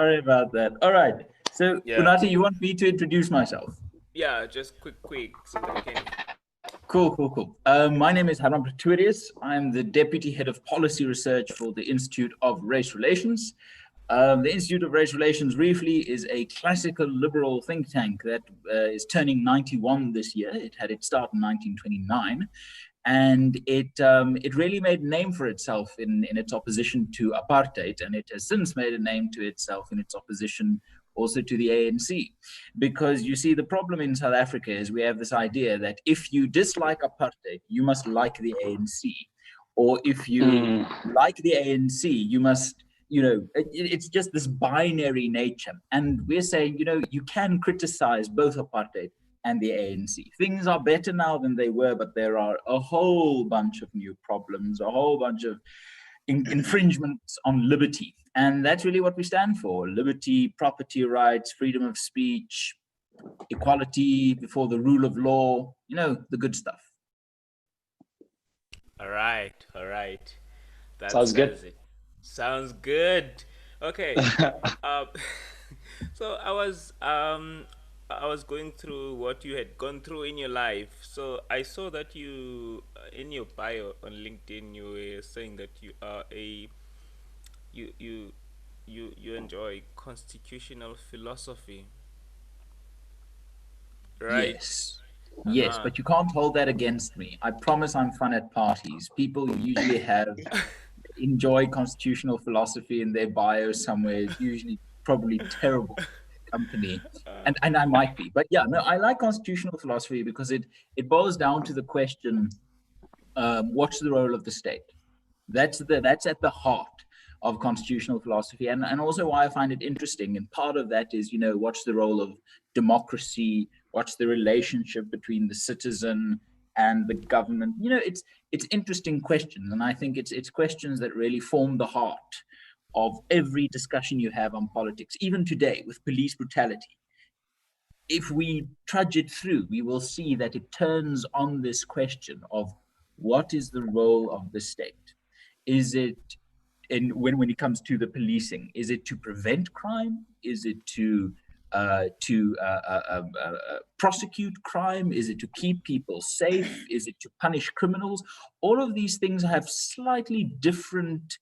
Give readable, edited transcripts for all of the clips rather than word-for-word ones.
Sorry about that. All right. So, Yeah. Unati, you want me to introduce myself? Yeah, just quick, so that I can. Cool. My name is Hermann. I'm the Deputy Head of Policy Research for the Institute of Race Relations. The Institute of Race Relations, briefly, is a classical liberal think tank that is turning 91 this year. It had its start in 1929. And it really made a name for itself in its opposition to apartheid, and it has since made a name to itself in its opposition also to the ANC. Because you see, the problem in South Africa is we have this idea that if you dislike apartheid, you must like the ANC. Or if you like the ANC, you must, it's just this binary nature. And we're saying, you can criticize both apartheid and the ANC. Things are better now than they were, but there are a whole bunch of new problems, a whole bunch of infringements on liberty. And that's really what we stand for: liberty, property rights, freedom of speech, equality before the rule of law, the good stuff. All right. Sounds good. It. Sounds good. Okay. So I was going through what you had gone through in your life. So I saw that you in your bio on LinkedIn you were saying that you are you enjoy constitutional philosophy. Right? Yes, but you can't hold that against me. I promise I'm fun at parties. People usually enjoy constitutional philosophy in their bio somewhere. It's usually probably terrible company, and I might be, but yeah, no, I like constitutional philosophy because it boils down to the question, what's the role of the state? That's at the heart of constitutional philosophy, and also why I find it interesting. And part of that is, what's the role of democracy? What's the relationship between the citizen and the government? It's interesting questions, and I think it's questions that really form the heart of every discussion you have on politics, even today with police brutality. If we trudge it through, we will see that it turns on this question of what is the role of the state? Is it, when it comes to the policing, is it to prevent crime? Is it to prosecute crime? Is it to keep people safe? Is it to punish criminals? All of these things have slightly different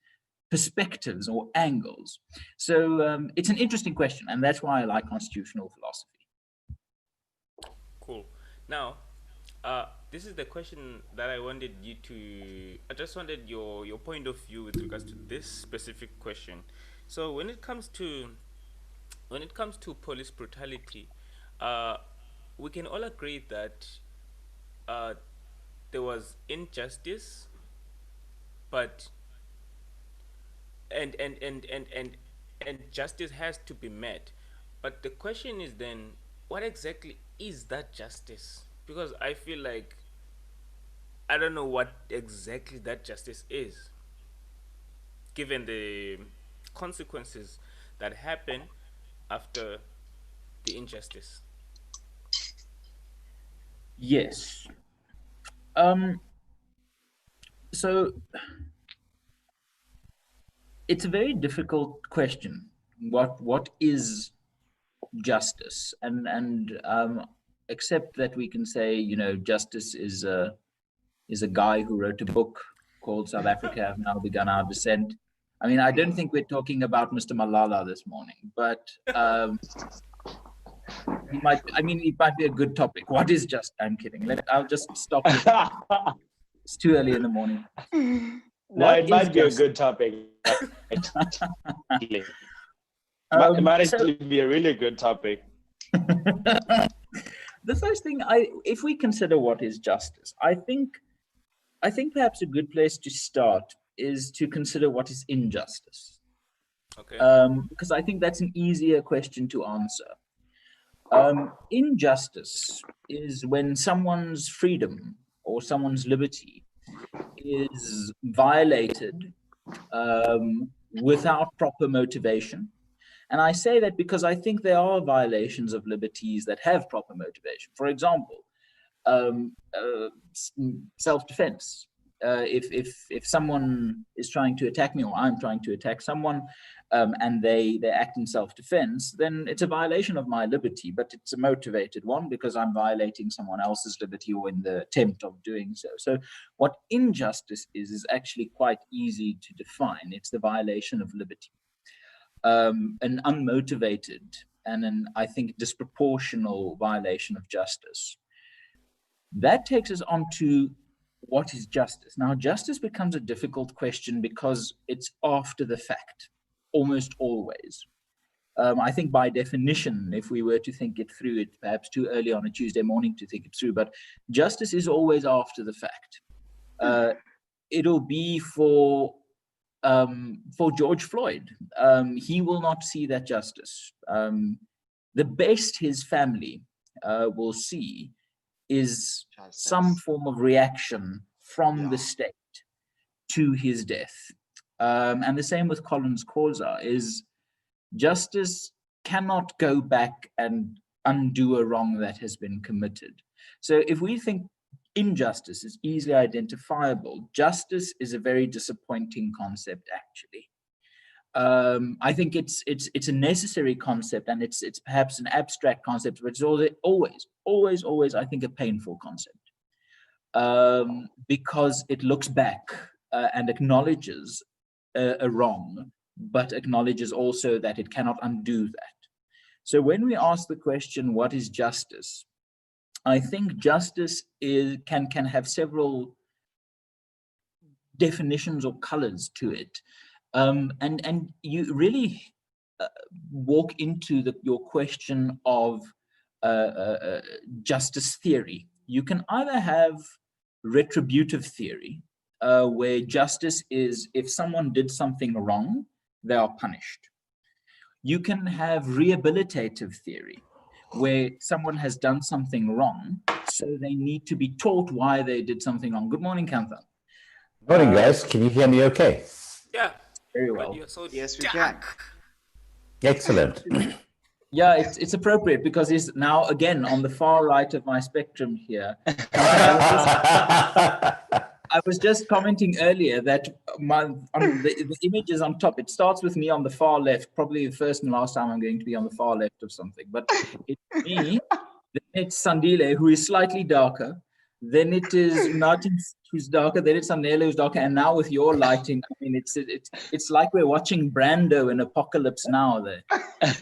perspectives or angles. So it's an interesting question, and that's why I like constitutional philosophy. Cool. Now, this is the question that I wanted you to. I just wanted your point of view with regards to this specific question. So when it comes to police brutality, we can all agree that there was injustice, but and justice has to be met. But the question is then, what exactly is that justice? Because I feel like I don't know what exactly that justice is, given the consequences that happen after the injustice. Yes. So it's a very difficult question. What is justice? And except that we can say, justice is a guy who wrote a book called South Africa Have Now Begun Our Descent. I mean, I don't think we're talking about Mr. Malala this morning, but it might be a good topic. What is just? I'm kidding. I'll just stop. It's too early in the morning. No, it might be a good topic. It might actually be a really good topic. The first thing, if we consider what is justice, I think perhaps a good place to start is to consider what is injustice. Okay. Because I think that's an easier question to answer. Injustice is when someone's freedom or someone's liberty is violated without proper motivation. And I say that because I think there are violations of liberties that have proper motivation. For example, self-defense. If someone is trying to attack me, or I'm trying to attack someone, and they act in self-defense, then it's a violation of my liberty, but it's a motivated one because I'm violating someone else's liberty or in the attempt of doing so. So what injustice is actually quite easy to define. It's the violation of liberty, an unmotivated and I think disproportional violation of justice. That takes us on to what is justice. Now, justice becomes a difficult question because it's after the fact, almost always. I think by definition, if we were to think it through, it's perhaps too early on a Tuesday morning to think it through, but justice is always after the fact. It'll be for George Floyd. He will not see that justice. The best his family will see is some form of reaction from the state to his death. And the same with Colin's Causa is justice cannot go back and undo a wrong that has been committed. So if we think injustice is easily identifiable, justice is a very disappointing concept, actually. I think it's a necessary concept, and it's perhaps an abstract concept, but it's always, I think, a painful concept, because it looks back and acknowledges a wrong, but acknowledges also that it cannot undo that. So when we ask the question, what is justice? I think justice can have several definitions or colors to it. And you really walk into your question of justice theory. You can either have retributive theory, where justice is if someone did something wrong, they are punished. You can have rehabilitative theory, where someone has done something wrong, so they need to be taught why they did something wrong. Good morning, Kanthan. Morning, guys. Can you hear me okay? Yeah. Very well. Yes, we can. Excellent. Yeah, it's appropriate because he's now again on the far right of my spectrum here. I was just commenting earlier that the image is on top. It starts with me on the far left, probably the first and last time I'm going to be on the far left of something. But it's me, then it's Sandile, who is slightly darker. Then it is Martin, who's darker. Then it's Sandile, who's darker. And now with your lighting, I mean, it's like we're watching Brando in Apocalypse Now there.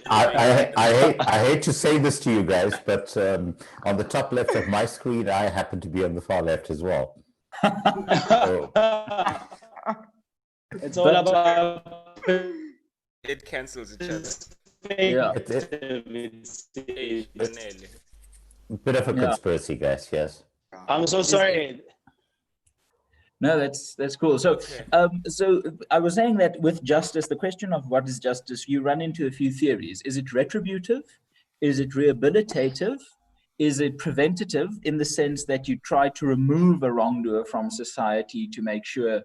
I hate to say this to you guys, but on the top left of my screen, I happen to be on the far left as well. So. It's all about it cancels each other. Yeah. It's a bit of a conspiracy, guys. Yes. I'm so sorry. No, that's cool. So, so I was saying that with justice, the question of what is justice, you run into a few theories. Is it retributive? Is it rehabilitative? Is it preventative in the sense that you try to remove a wrongdoer from society to make sure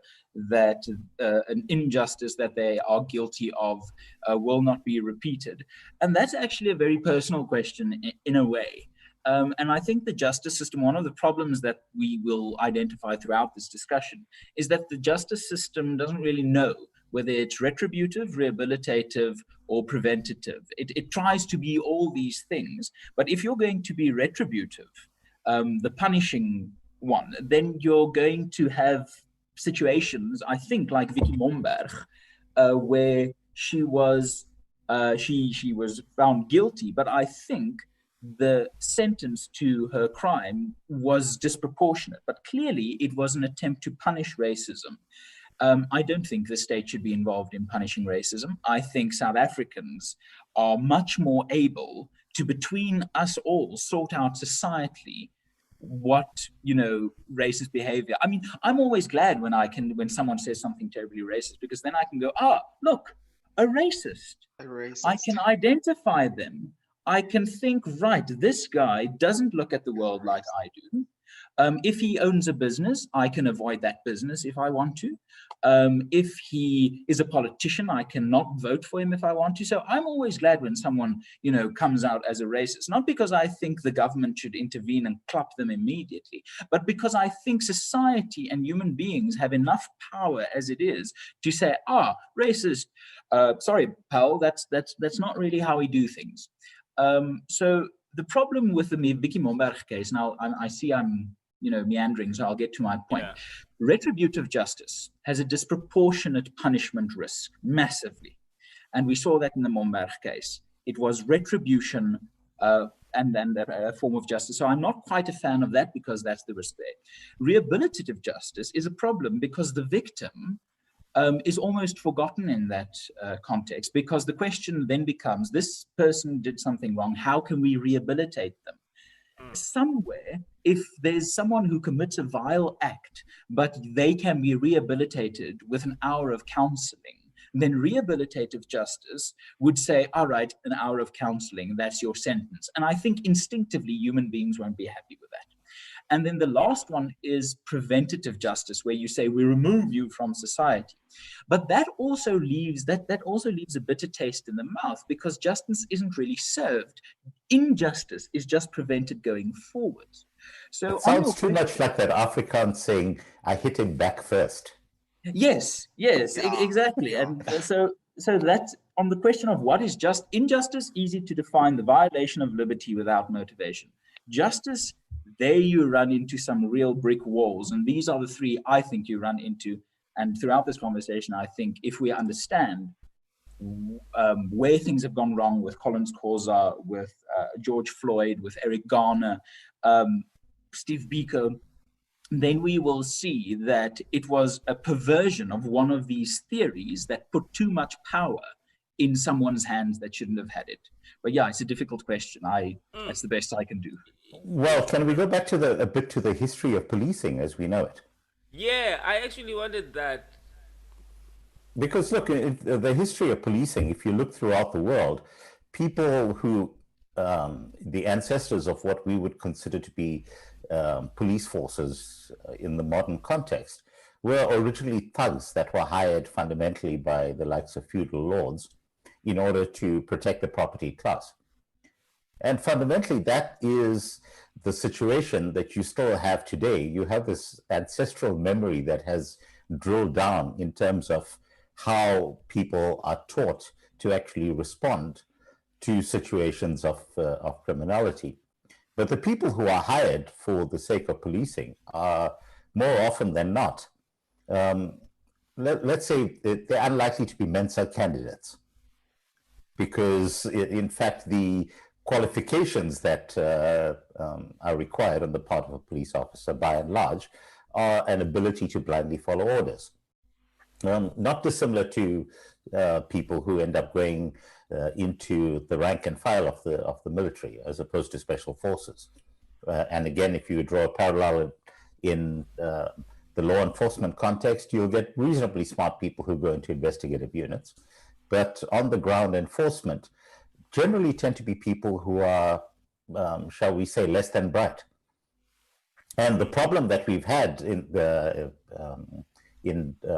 that an injustice that they are guilty of will not be repeated? And that's actually a very personal question in a way. And I think the justice system, one of the problems that we will identify throughout this discussion is that the justice system doesn't really know whether it's retributive, rehabilitative, or preventative. It tries to be all these things. But if you're going to be retributive, the punishing one, then you're going to have situations, I think, like Vicky Momberg, where she was found guilty, but I think the sentence to her crime was disproportionate. But clearly, it was an attempt to punish racism. I don't think the state should be involved in punishing racism. I think South Africans are much more able to, between us all, sort out societally what, racist behavior. I mean, I'm always glad when someone says something terribly racist, because then I can go, look, a racist. I can identify them. I can think, right, this guy doesn't look at the world like I do. If he owns a business, I can avoid that business if I want to. If he is a politician, I cannot vote for him if I want to. So I'm always glad when someone, comes out as a racist, not because I think the government should intervene and clap them immediately, but because I think society and human beings have enough power as it is to say, racist, sorry, pal, that's not really how we do things. So the problem with the Vicky Momberg case, now I see I'm meandering, so I'll get to my point. Yeah. Retributive justice has a disproportionate punishment risk, massively. And we saw that in the Momberg case. It was retribution and then a form of justice. So I'm not quite a fan of that because that's the risk there. Rehabilitative justice is a problem because the victim is almost forgotten in that context, because the question then becomes, this person did something wrong, how can we rehabilitate them? Somewhere, if there's someone who commits a vile act, but they can be rehabilitated with an hour of counseling, then rehabilitative justice would say, all right, an hour of counseling, that's your sentence. And I think instinctively human beings won't be happy with that. And then the last one is preventative justice, where you say we remove you from society. But that also leaves a bitter taste in the mouth, because justice isn't really served. Injustice is just prevented going forward. So it sounds too much like that Afrikaans saying, I hit him back first. Yes, exactly. And so that's on the question of what is just. Injustice, easy to define, the violation of liberty without motivation. Justice, there you run into some real brick walls. And these are the three I think you run into. And throughout this conversation, I think if we understand where things have gone wrong with Collins Causa, with George Floyd, with Eric Garner, Steve Biko, then we will see that it was a perversion of one of these theories that put too much power in someone's hands that shouldn't have had it. But yeah, it's a difficult question. That's the best I can do. Well, can we go back to a bit to the history of policing as we know it? Yeah, I actually wanted that. Because look, in the history of policing, if you look throughout the world, people who, the ancestors of what we would consider to be police forces in the modern context, were originally thugs that were hired fundamentally by the likes of feudal lords in order to protect the property class. And fundamentally, that is the situation that you still have today. You have this ancestral memory that has drilled down in terms of how people are taught to actually respond to situations of criminality. But the people who are hired for the sake of policing are more often than not, let's say they're unlikely to be Mensa candidates, because in fact the qualifications that are required on the part of a police officer by and large are an ability to blindly follow orders. Not dissimilar to people who end up going into the rank and file of the military as opposed to special forces. And again, if you draw a parallel in the law enforcement context, you'll get reasonably smart people who go into investigative units. But on the ground enforcement generally tend to be people who are, shall we say, less than bright. And the problem that we've had in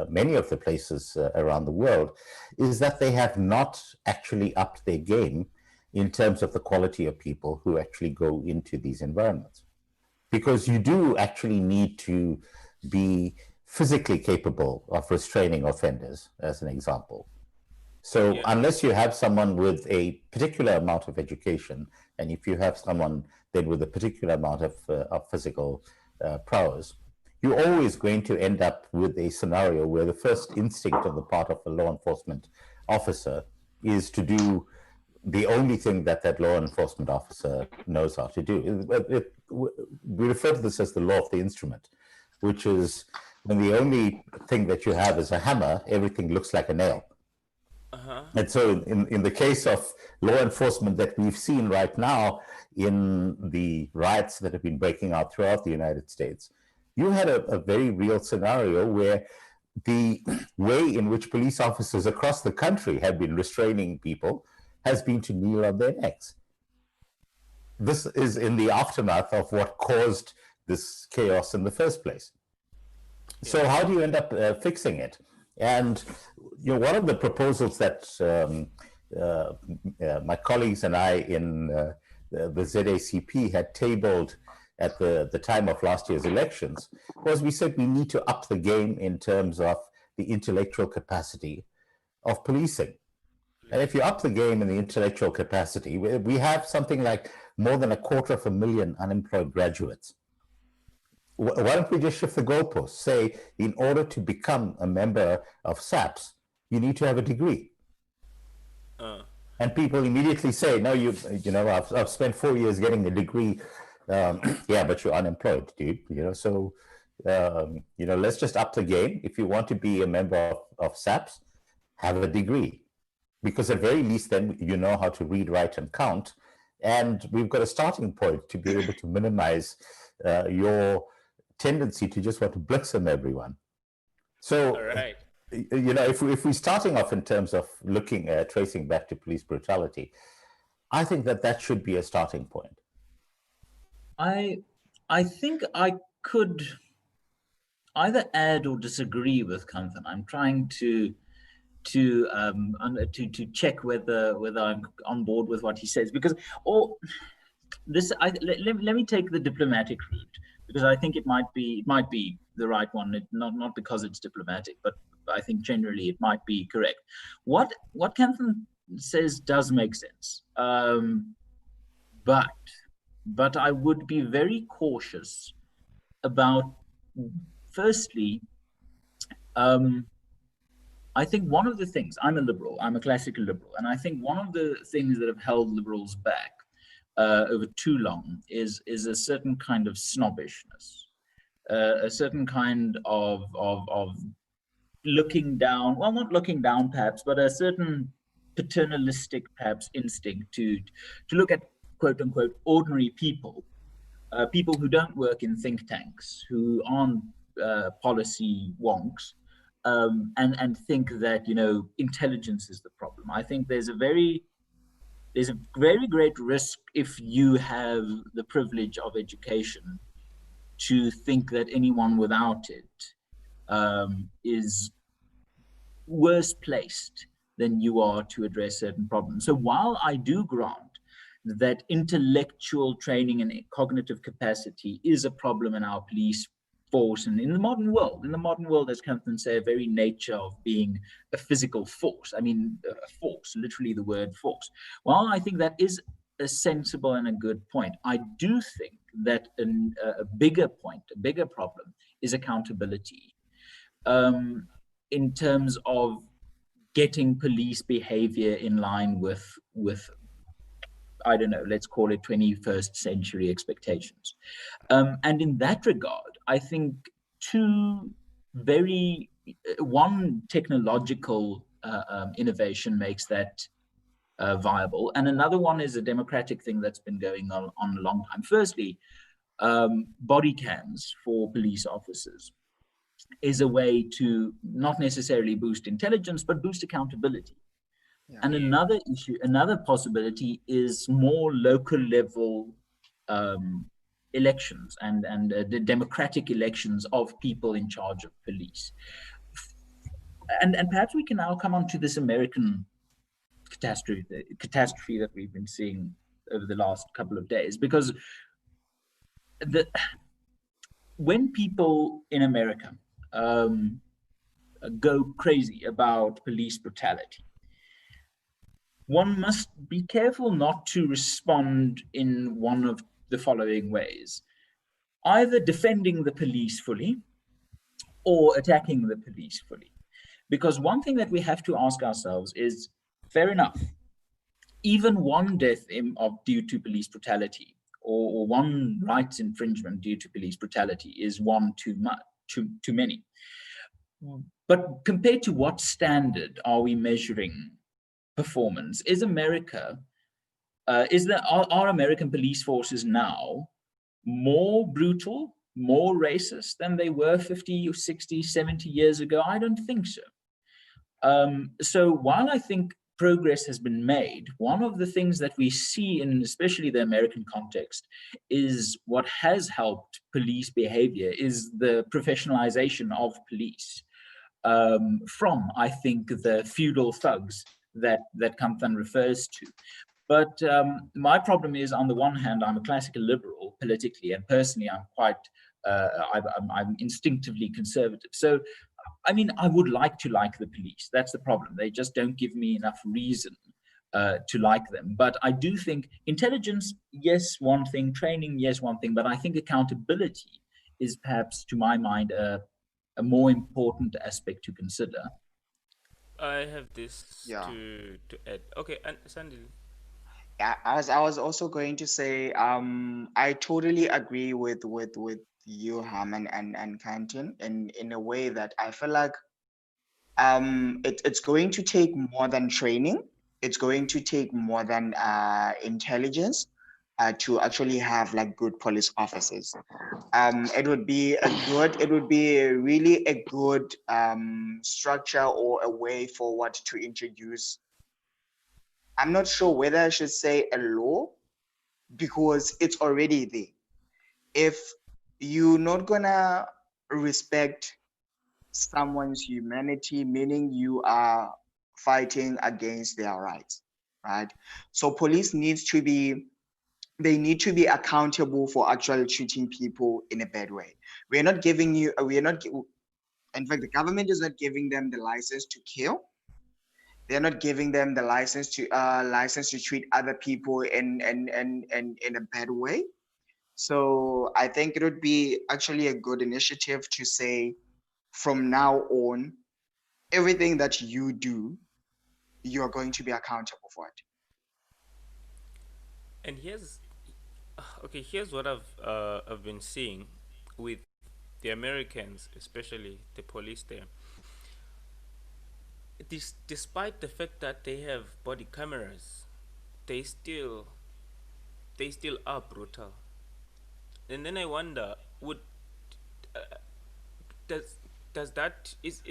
many of the places around the world is that they have not actually upped their game in terms of the quality of people who actually go into these environments. Because you do actually need to be physically capable of restraining offenders, as an example. So unless you have someone with a particular amount of education, and if you have someone then with a particular amount of physical prowess, you're always going to end up with a scenario where the first instinct on the part of a law enforcement officer is to do the only thing that law enforcement officer knows how to do. We refer to this as the law of the instrument, which is when the only thing that you have is a hammer, everything looks like a nail. And so in the case of law enforcement that we've seen right now in the riots that have been breaking out throughout the United States, you had a very real scenario where the way in which police officers across the country have been restraining people has been to kneel on their necks. this is in the aftermath of what caused this chaos in the first place. So how do you end up fixing it? And one of the proposals that my colleagues and I in the ZACP had tabled at the time of last year's elections was we said we need to up the game in terms of the intellectual capacity of policing. And if you up the game in the intellectual capacity, we have something like more than 250,000 unemployed graduates. Why don't we just shift the goalposts? Say, in order to become a member of SAPS, you need to have a degree. And people immediately say, no, I've spent 4 years getting a degree. Yeah, but you're unemployed, dude. So let's just up the game. If you want to be a member of SAPS, have a degree. Because at very least then you know how to read, write, and count. And we've got a starting point to be able to minimize your tendency to just want to blitzen everyone. So, all right. If we're starting off in terms of tracing back to police brutality, I think that should be a starting point. I think I could either add or disagree with Kanthan. I'm trying to check whether I'm on board with what he says, because let me take the diplomatic route, because I think it might be the right one, not because it's diplomatic, but I think generally it might be correct. What Kanthan says does make sense, but I would be very cautious about, firstly, I think one of the things, I'm a classical liberal, and I think one of the things that have held liberals back over too long is a certain kind of snobbishness, a certain kind of looking down, well, not looking down perhaps, but a certain paternalistic perhaps instinct to look at quote unquote ordinary people, people who don't work in think tanks, who aren't policy wonks, and think that intelligence is the problem. I think there's a very great risk, if you have the privilege of education, to think that anyone without it is worse placed than you are to address certain problems. So while I do grant that intellectual training and cognitive capacity is a problem in our police force and in the modern world, as Kanthan say, a very nature of being a physical force. I mean, a force, literally the word force. While I think that is a sensible and a good point, I do think that a bigger problem is accountability, in terms of getting police behavior in line with I don't know, let's call it 21st century expectations. And in that regard, I think one technological innovation makes that viable, and another one is a democratic thing that's been going on a long time. Firstly, body cams for police officers is a way to not necessarily boost intelligence, but boost accountability. Yeah. And another possibility is more local level elections and the democratic elections of people in charge of police. And perhaps we can now come on to this American catastrophe that we've been seeing over the last couple of days, because when people in America go crazy about police brutality, one must be careful not to respond in one of the following ways: either defending the police fully or attacking the police fully. Because one thing that we have to ask ourselves is, fair enough, even one death due to police brutality or one rights infringement due to police brutality is one too many. But compared to what standard are we measuring performance? Is America, are American police forces now more brutal, more racist than they were 50 or 60, 70 years ago? I don't think so. So while I think progress has been made, one of the things that we see in especially the American context is what has helped police behavior is the professionalization of police from, I think, the feudal thugs that Kanthan refers to. But my problem is, on the one hand, I'm a classical liberal politically, and personally, I'm quite, I'm instinctively conservative. So, I mean, I would like to like the police. That's the problem. They just don't give me enough reason to like them. But I do think intelligence, yes, one thing, training, yes, one thing, but I think accountability is perhaps, to my mind, a more important aspect to consider. I have this to add. Okay, and Sandil. As I was also going to say, I totally agree with you, Hermann and Kanthan, in a way that I feel like it's going to take more than training. It's going to take more than intelligence to actually have like good police officers. It would be really a good structure or a way forward to introduce. I'm not sure whether I should say a law, because it's already there. If you're not gonna respect someone's humanity, meaning you are fighting against their rights, right? So police needs to be, they need to be accountable for actually treating people in a bad way. In fact, the government is not giving them the license to kill. They're not giving them the license to treat other people in a bad way. So I think it would be actually a good initiative to say, from now on, everything that you do, you're going to be accountable for it. And here's what I've been seeing with the Americans, especially the police there. Despite the fact that they have body cameras, they still are brutal. And then I wonder, would does that is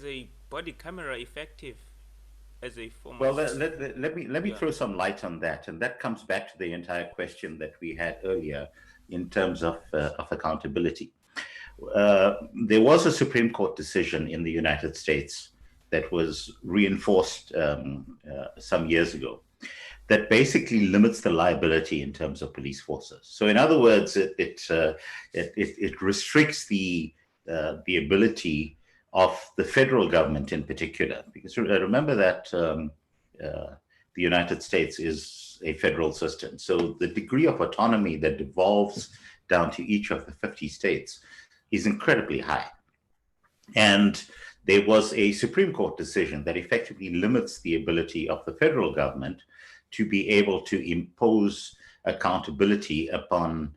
a body camera effective as a form well, of... let me throw some light on that, and that comes back to the entire question that we had earlier in terms of accountability. There was a Supreme Court decision in the United States that was reinforced some years ago that basically limits the liability in terms of police forces. So, in other words, it restricts the ability of the federal government in particular, because remember that the United States is a federal system. So the degree of autonomy that devolves down to each of the 50 states is incredibly high. And there was a Supreme Court decision that effectively limits the ability of the federal government to be able to impose accountability upon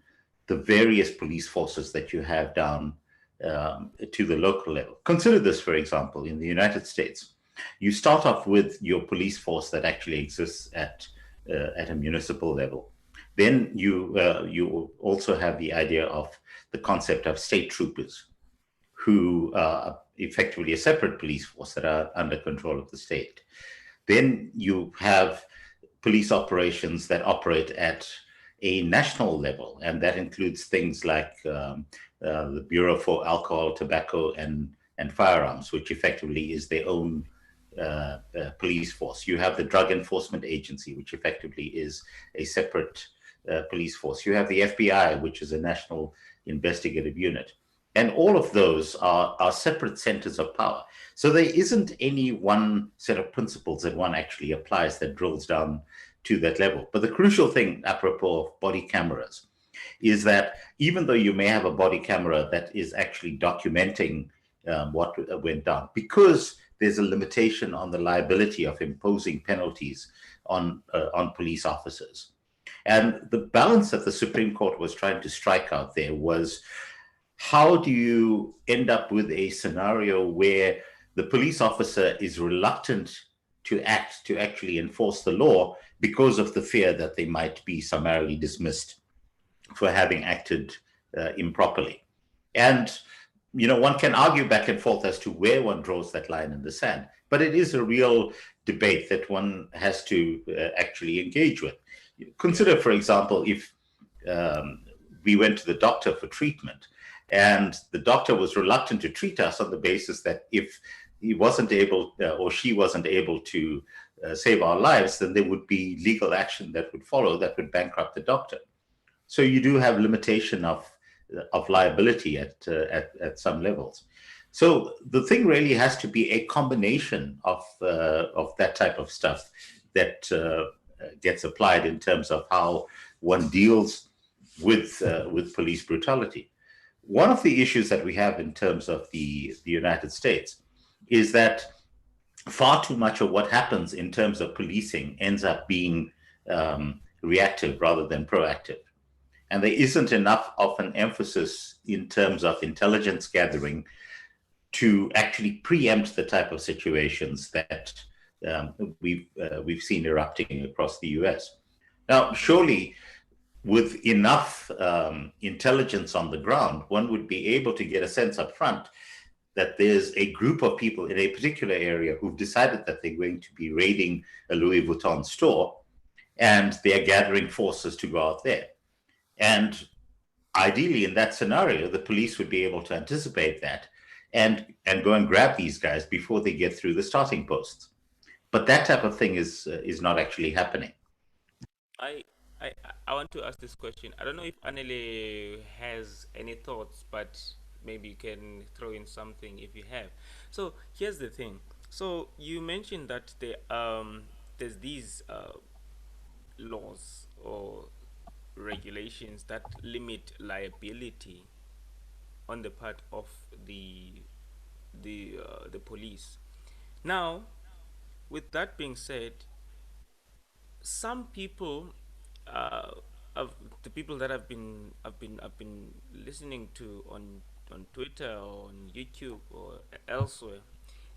the various police forces that you have down to the local level. Consider this, for example, in the United States. You start off with your police force that actually exists at a municipal level. Then you also have the idea of the concept of state troopers, who are effectively a separate police force that are under control of the state. Then you have police operations that operate at a national level, and that includes things like the Bureau for Alcohol, Tobacco, and Firearms, which effectively is their own police force. You have the Drug Enforcement Agency, which effectively is a separate police force. You have the FBI, which is a national investigative unit. And all of those are separate centers of power. So there isn't any one set of principles that one actually applies that drills down to that level. But the crucial thing, apropos of body cameras, is that even though you may have a body camera that is actually documenting what went down, because there's a limitation on the liability of imposing penalties on police officers. And the balance that the Supreme Court was trying to strike out there was, how do you end up with a scenario where the police officer is reluctant to act, to actually enforce the law, because of the fear that they might be summarily dismissed for having acted improperly? And, you know, one can argue back and forth as to where one draws that line in the sand. But it is a real debate that one has to actually engage with. Consider, for example, if we went to the doctor for treatment and the doctor was reluctant to treat us on the basis that if he wasn't able or she wasn't able to save our lives, then there would be legal action that would follow that would bankrupt the doctor. So you do have limitation of liability at some levels. So the thing really has to be a combination of that type of stuff that gets applied in terms of how one deals with police brutality. One of the issues that we have in terms of the United States is that far too much of what happens in terms of policing ends up being reactive rather than proactive. And there isn't enough of an emphasis in terms of intelligence gathering to actually preempt the type of situations that we've seen erupting across the US. Now, surely with enough intelligence on the ground, one would be able to get a sense up front that there's a group of people in a particular area who've decided that they're going to be raiding a Louis Vuitton store, and they're gathering forces to go out there. And ideally, in that scenario, the police would be able to anticipate that and go and grab these guys before they get through the starting posts. But that type of thing is not actually happening. I want to ask this question. I don't know if Anele has any thoughts, but maybe you can throw in something if you have. So here's the thing. So you mentioned that there's these laws or regulations that limit liability on the part of the police. Now, with that being said, some people, the people that I've been listening to on Twitter or on YouTube or elsewhere,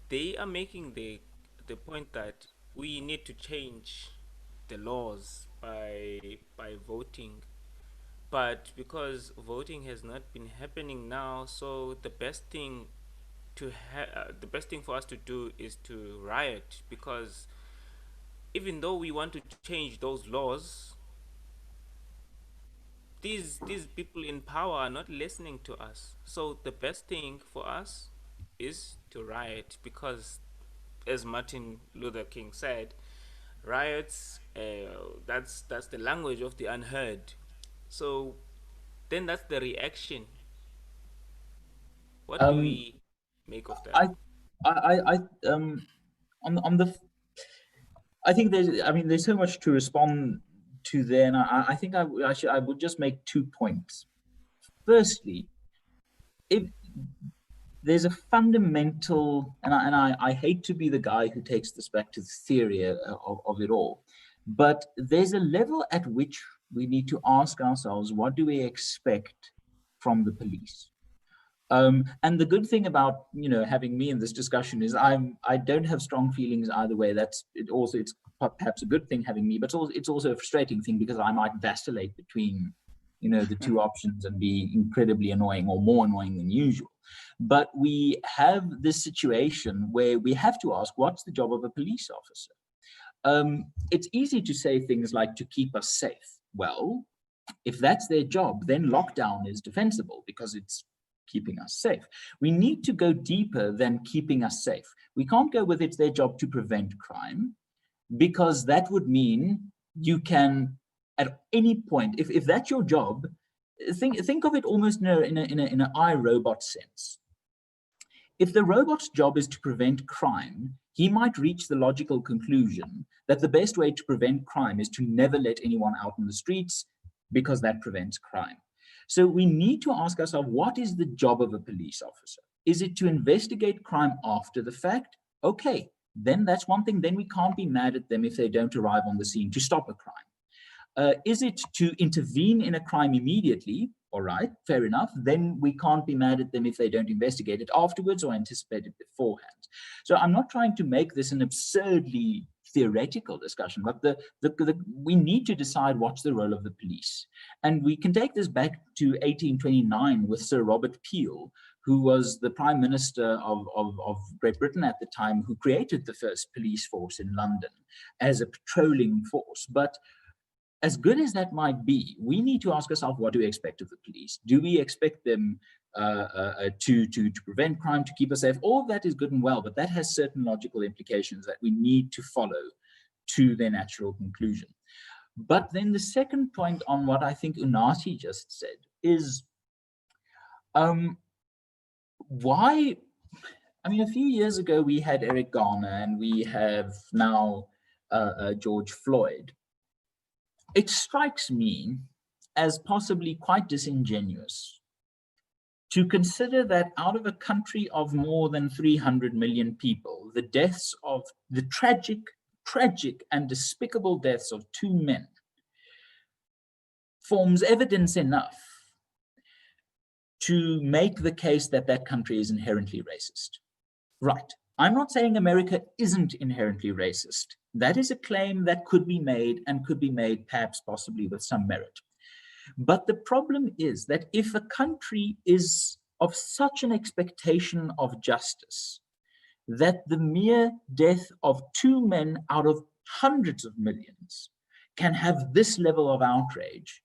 they are making the point that we need to change the laws by voting, but because voting has not been happening now, so the best thing for us to do is to riot, because even though we want to change those laws, these people in power are not listening to us. So the best thing for us is to riot, because as Martin Luther King said, riots, that's the language of the unheard. So then that's the reaction. What do we make of that? I think there's so much to respond to there, and I think I would just make 2 points. Firstly, if there's a fundamental, and I hate to be the guy who takes this back to the theory of it all, but there's a level at which we need to ask ourselves, what do we expect from the police? And the good thing about having me in this discussion is I don't have strong feelings either way. It's perhaps a good thing having me, but it's also a frustrating thing, because I might vacillate between the two options and be incredibly annoying or more annoying than usual. But we have this situation where we have to ask, what's the job of a police officer? It's easy to say things like to keep us safe. Well, if that's their job, then lockdown is defensible because it's keeping us safe. We need to go deeper than keeping us safe. We can't go with it's their job to prevent crime, because that would mean you can, at any point, if that's your job, think of it almost in an iRobot sense. If the robot's job is to prevent crime, he might reach the logical conclusion that the best way to prevent crime is to never let anyone out in the streets, because that prevents crime. So we need to ask ourselves, what is the job of a police officer? Is it to investigate crime after the fact? Okay, then that's one thing. Then we can't be mad at them if they don't arrive on the scene to stop a crime. Is it to intervene in a crime immediately? All right, fair enough. Then we can't be mad at them if they don't investigate it afterwards or anticipate it beforehand. So I'm not trying to make this an absurdly theoretical discussion, but we need to decide what's the role of the police. And we can take this back to 1829 with Sir Robert Peel, who was the Prime Minister of Great Britain at the time, who created the first police force in London as a patrolling force. But as good as that might be, we need to ask ourselves, what do we expect of the police? Do we expect them to prevent crime, to keep us safe? All of that is good and well, but that has certain logical implications that we need to follow to their natural conclusion. But then the second point on what I think Unati just said is, why? I mean, a few years ago, we had Eric Garner and we have now George Floyd. It strikes me as possibly quite disingenuous to consider that out of a country of more than 300 million people, the deaths of the tragic and despicable deaths of two men forms evidence enough to make the case that that country is inherently racist. Right. I'm not saying America isn't inherently racist. That is a claim that could be made, and could be made perhaps possibly with some merit. But the problem is that if a country is of such an expectation of justice that the mere death of two men out of hundreds of millions can have this level of outrage,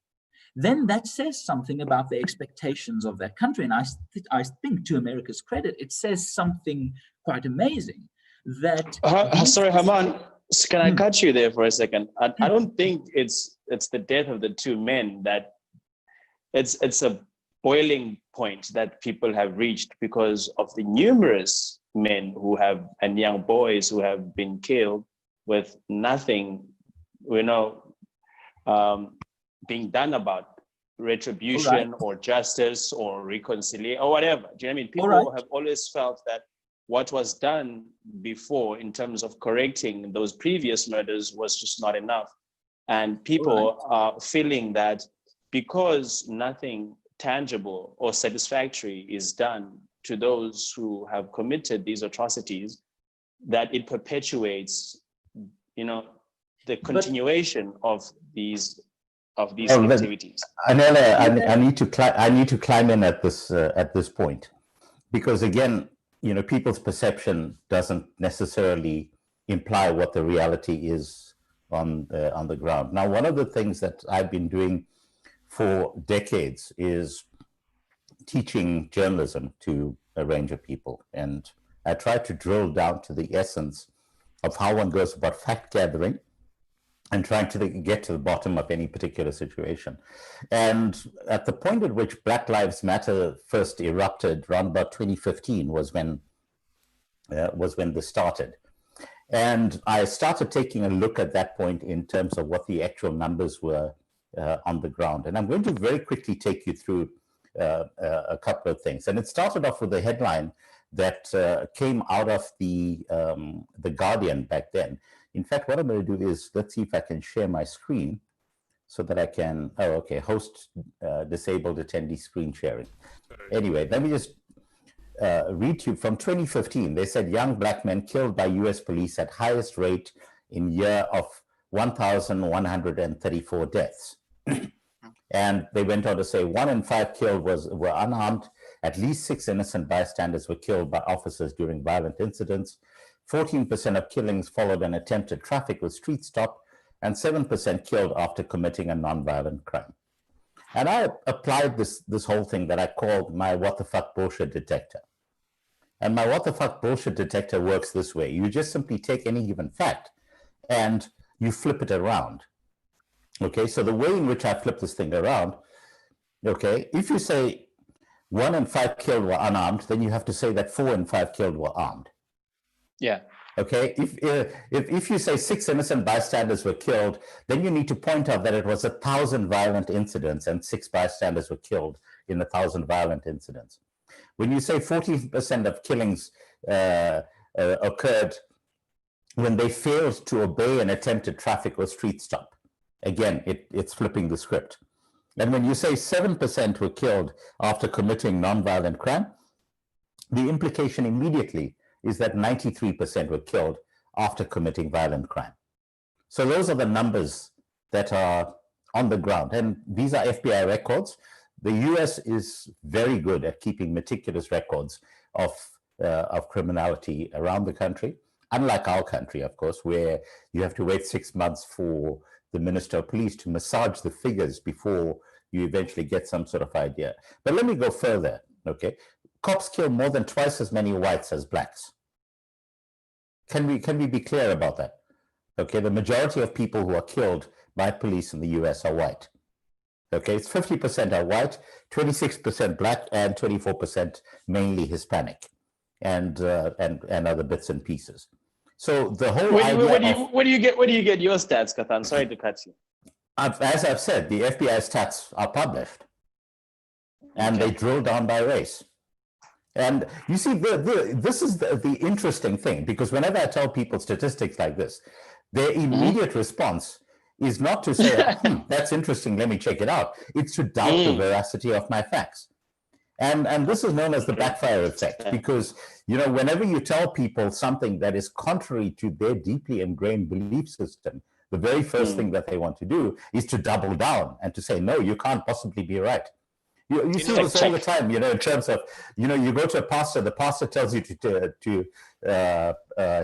then that says something about the expectations of that country. And I think, to America's credit, it says something quite amazing. That sorry, Hermann, can I cut you there for a second? I don't think it's the death of the two men that it's a boiling point that people have reached because of the numerous men who have, and young boys who have been killed with nothing, being done about retribution or justice or reconciliation or whatever. Do you know what I mean? People have always felt that what was done before in terms of correcting those previous murders was just not enough. And people are feeling that because nothing tangible or satisfactory is done to those who have committed these atrocities, that it perpetuates, the continuation of these activities. Anela, I need to climb in at this point, because again, people's perception doesn't necessarily imply what the reality is on the ground. Now, one of the things that I've been doing for decades is teaching journalism to a range of people, and I try to drill down to the essence of how one goes about fact gathering and trying to get to the bottom of any particular situation. And at the point at which Black Lives Matter first erupted, around about 2015, was when this started. And I started taking a look at that point in terms of what the actual numbers were on the ground. And I'm going to very quickly take you through a couple of things. And it started off with a headline that came out of the Guardian back then. In fact, what I'm going to do is, let's see if I can share my screen so that I can, host disabled attendee screen sharing. Anyway, let me just read to you from 2015. They said young Black men killed by US police at highest rate in year of 1,134 deaths. And they went on to say 1 in 5 killed were unarmed. At least 6 innocent bystanders were killed by officers during violent incidents. 14% of killings followed an attempted traffic or street stop, and 7% killed after committing a non-violent crime. And I applied this whole thing that I called my what the fuck bullshit detector. And my what the fuck bullshit detector works this way. You just simply take any given fact and you flip it around. Okay, so the way in which I flip this thing around, if you say 1 in 5 killed were unarmed, then you have to say that 4 in 5 killed were armed. Yeah. Okay. If you say 6 innocent bystanders were killed, then you need to point out that it was 1,000 violent incidents and 6 bystanders were killed in 1,000 violent incidents. When you say 14% of killings occurred when they failed to obey an attempted traffic or street stop, again, it's flipping the script. And when you say 7% were killed after committing nonviolent crime, the implication immediately is that 93% were killed after committing violent crime. So those are the numbers that are on the ground. And these are FBI records. The US is very good at keeping meticulous records of criminality around the country, unlike our country, of course, where you have to wait 6 months for the Minister of Police to massage the figures before you eventually get some sort of idea. But let me go further, okay? Cops kill more than twice as many whites as blacks. Can we be clear about that? Okay, the majority of people who are killed by police in the US are white. Okay, it's 50% are white, 26% black, and 24% mainly Hispanic, and other bits and pieces. So the whole where do you get your stats, Kanthan? Sorry to cut you. As I've said, the FBI stats are published, and they drill down by race. And you see, this is the interesting thing, because whenever I tell people statistics like this, their immediate response is not to say, that's interesting, let me check it out. It's to doubt the veracity of my facts. And this is known as the backfire effect, because, you know, whenever you tell people something that is contrary to their deeply ingrained belief system, the very first thing that they want to do is to double down and to say, no, you can't possibly be right. You see this all the time, you know, in terms of, you know, you go to a pastor, the pastor tells you to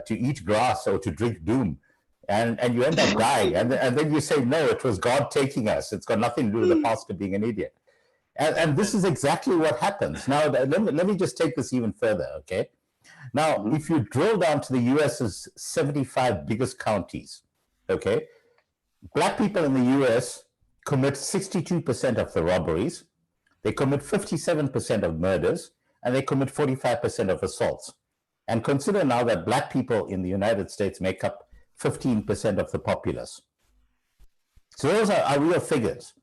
eat grass or to drink doom, and you end up dying. And then you say, no, it was God taking us. It's got nothing to do with the pastor being an idiot. And this is exactly what happens. Now, let me just take this even further, okay? Now, if you drill down to the US's 75 biggest counties, okay, black people in the US commit 62% of the robberies, they commit 57% of murders, and they commit 45% of assaults. And consider now that black people in the United States make up 15% of the populace. So those are real figures.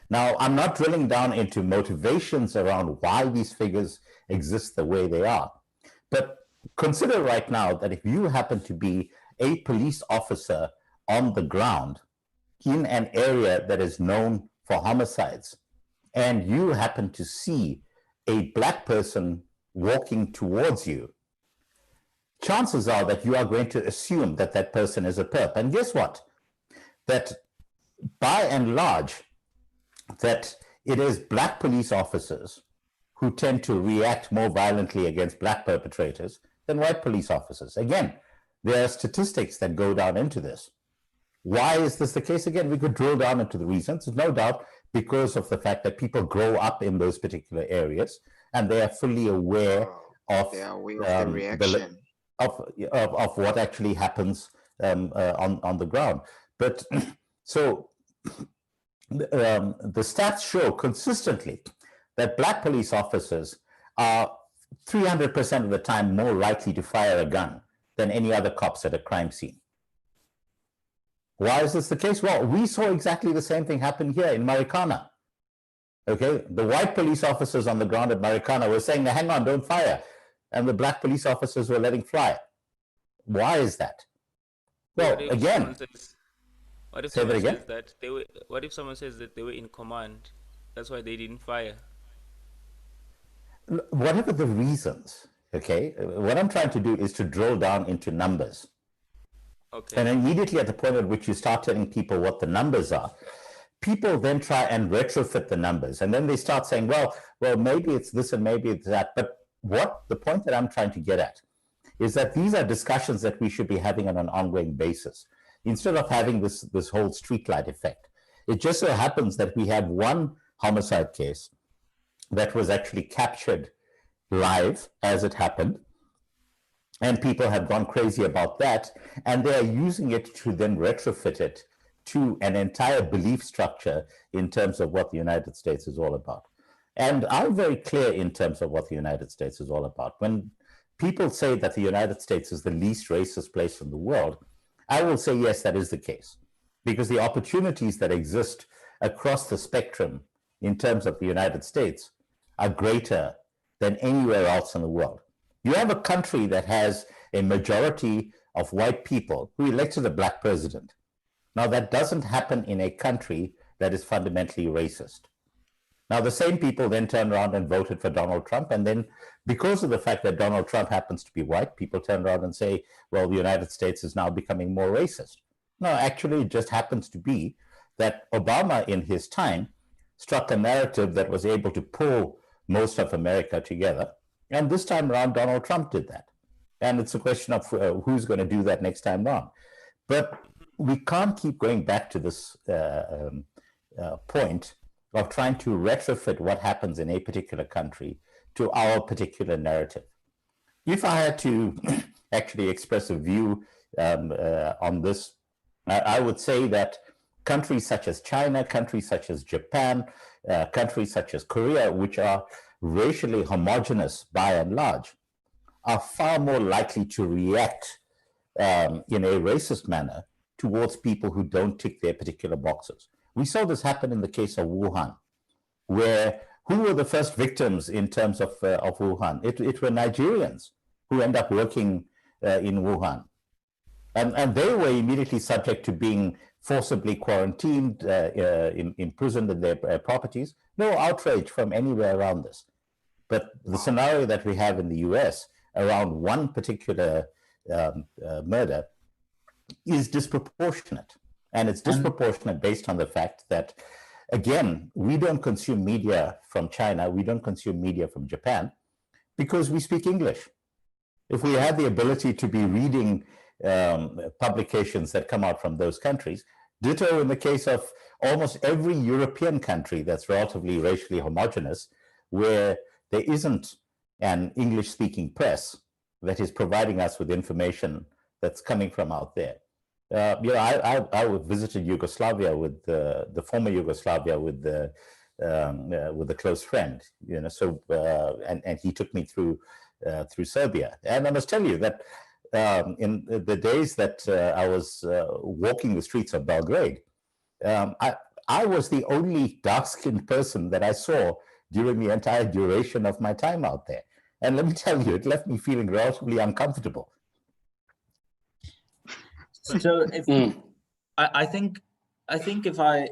Now, I'm not drilling down into motivations around why these figures exist the way they are. But consider right now that if you happen to be a police officer on the ground in an area that is known for homicides, and you happen to see a black person walking towards you, chances are that you are going to assume that that person is a perp. And guess what? That by and large, that it is black police officers who tend to react more violently against black perpetrators than white police officers. Again, there are statistics that go down into this. Why is this the case? Again, we could drill down into the reasons. There's no doubt because of the fact that people grow up in those particular areas and they are fully aware of the reaction of what actually happens on the ground. But so the stats show consistently that black police officers are 300% of the time more likely to fire a gun than any other cops at a crime scene. Why is this the case? Well, we saw exactly the same thing happen here in Marikana. Okay, the white police officers on the ground at Marikana were saying, hang on, don't fire. And the black police officers were letting fly. Why is that? Well, again, what if someone says that what if someone says that they were in command? That's why they didn't fire. Whatever the reasons, okay, what I'm trying to do is to drill down into numbers. Okay. And immediately at the point at which you start telling people what the numbers are, people then try and retrofit the numbers. And then they start saying, well, maybe it's this and maybe it's that. But the point that I'm trying to get at is that these are discussions that we should be having on an ongoing basis, instead of having this whole streetlight effect. It just so happens that we have one homicide case that was actually captured live as it happened, and people have gone crazy about that, and they are using it to then retrofit it to an entire belief structure in terms of what the United States is all about. And I'm very clear in terms of what the United States is all about. When people say that the United States is the least racist place in the world, I will say, yes, that is the case, because the opportunities that exist across the spectrum in terms of the United States are greater than anywhere else in the world. You have a country that has a majority of white people who elected a black president. Now, that doesn't happen in a country that is fundamentally racist. Now, the same people then turned around and voted for Donald Trump. And then because of the fact that Donald Trump happens to be white, people turn around and say, well, the United States is now becoming more racist. No, actually, it just happens to be that Obama in his time struck a narrative that was able to pull most of America together. And this time around, Donald Trump did that. And it's a question of who's going to do that next time around. But we can't keep going back to this point of trying to retrofit what happens in a particular country to our particular narrative. If I had to actually express a view on this, I would say that countries such as China, countries such as Japan, countries such as Korea, which are racially homogenous by and large, are far more likely to react in a racist manner towards people who don't tick their particular boxes. We saw this happen in the case of Wuhan, where who were the first victims in terms of Wuhan? It were Nigerians who end up working in Wuhan. And they were immediately subject to being forcibly quarantined, imprisoned in their properties. No outrage from anywhere around this. But the scenario that we have in the US around one particular murder is disproportionate. And it's disproportionate based on the fact that, again, we don't consume media from China, we don't consume media from Japan, because we speak English. If we had the ability to be reading publications that come out from those countries, ditto in the case of almost every European country that's relatively racially homogenous, where there isn't an English-speaking press that is providing us with information that's coming from out there. I visited Yugoslavia with the former Yugoslavia with a close friend, So and he took me through Serbia, and I must tell you that in the days that I was walking the streets of Belgrade, I was the only dark-skinned person that I saw during the entire duration of my time out there, and let me tell you, it left me feeling relatively uncomfortable. So if I think if I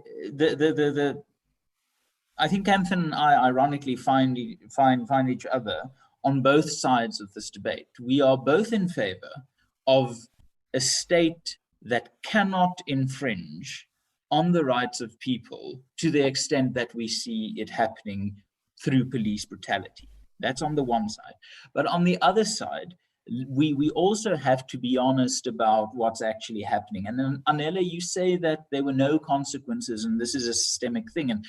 think Kanthan and I ironically find each other on both sides of this debate. We are both in favor of a state that cannot infringe on the rights of people to the extent that we see it happening through police brutality. That's on the one side. But on the other side, we also have to be honest about what's actually happening. And then, Anela, you say that there were no consequences and this is a systemic thing. And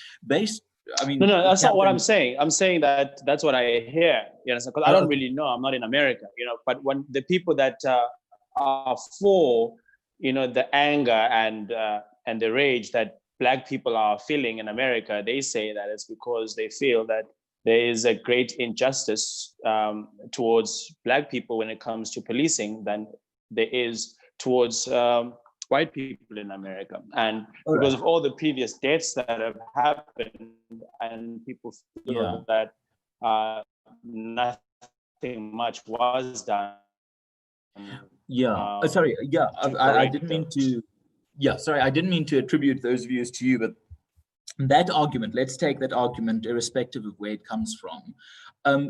no, that's not what I'm saying. I'm saying that that's what I hear, because I don't really know. I'm not in America, but when the people that are for, the anger and the rage that Black people are feeling in America, they say that it's because they feel that there is a great injustice towards Black people when it comes to policing than there is towards white people in America. And because of all the previous deaths that have happened, and people feel that nothing much was done. I didn't mean to. I didn't mean to attribute those views to you, but that argument, let's take that argument irrespective of where it comes from.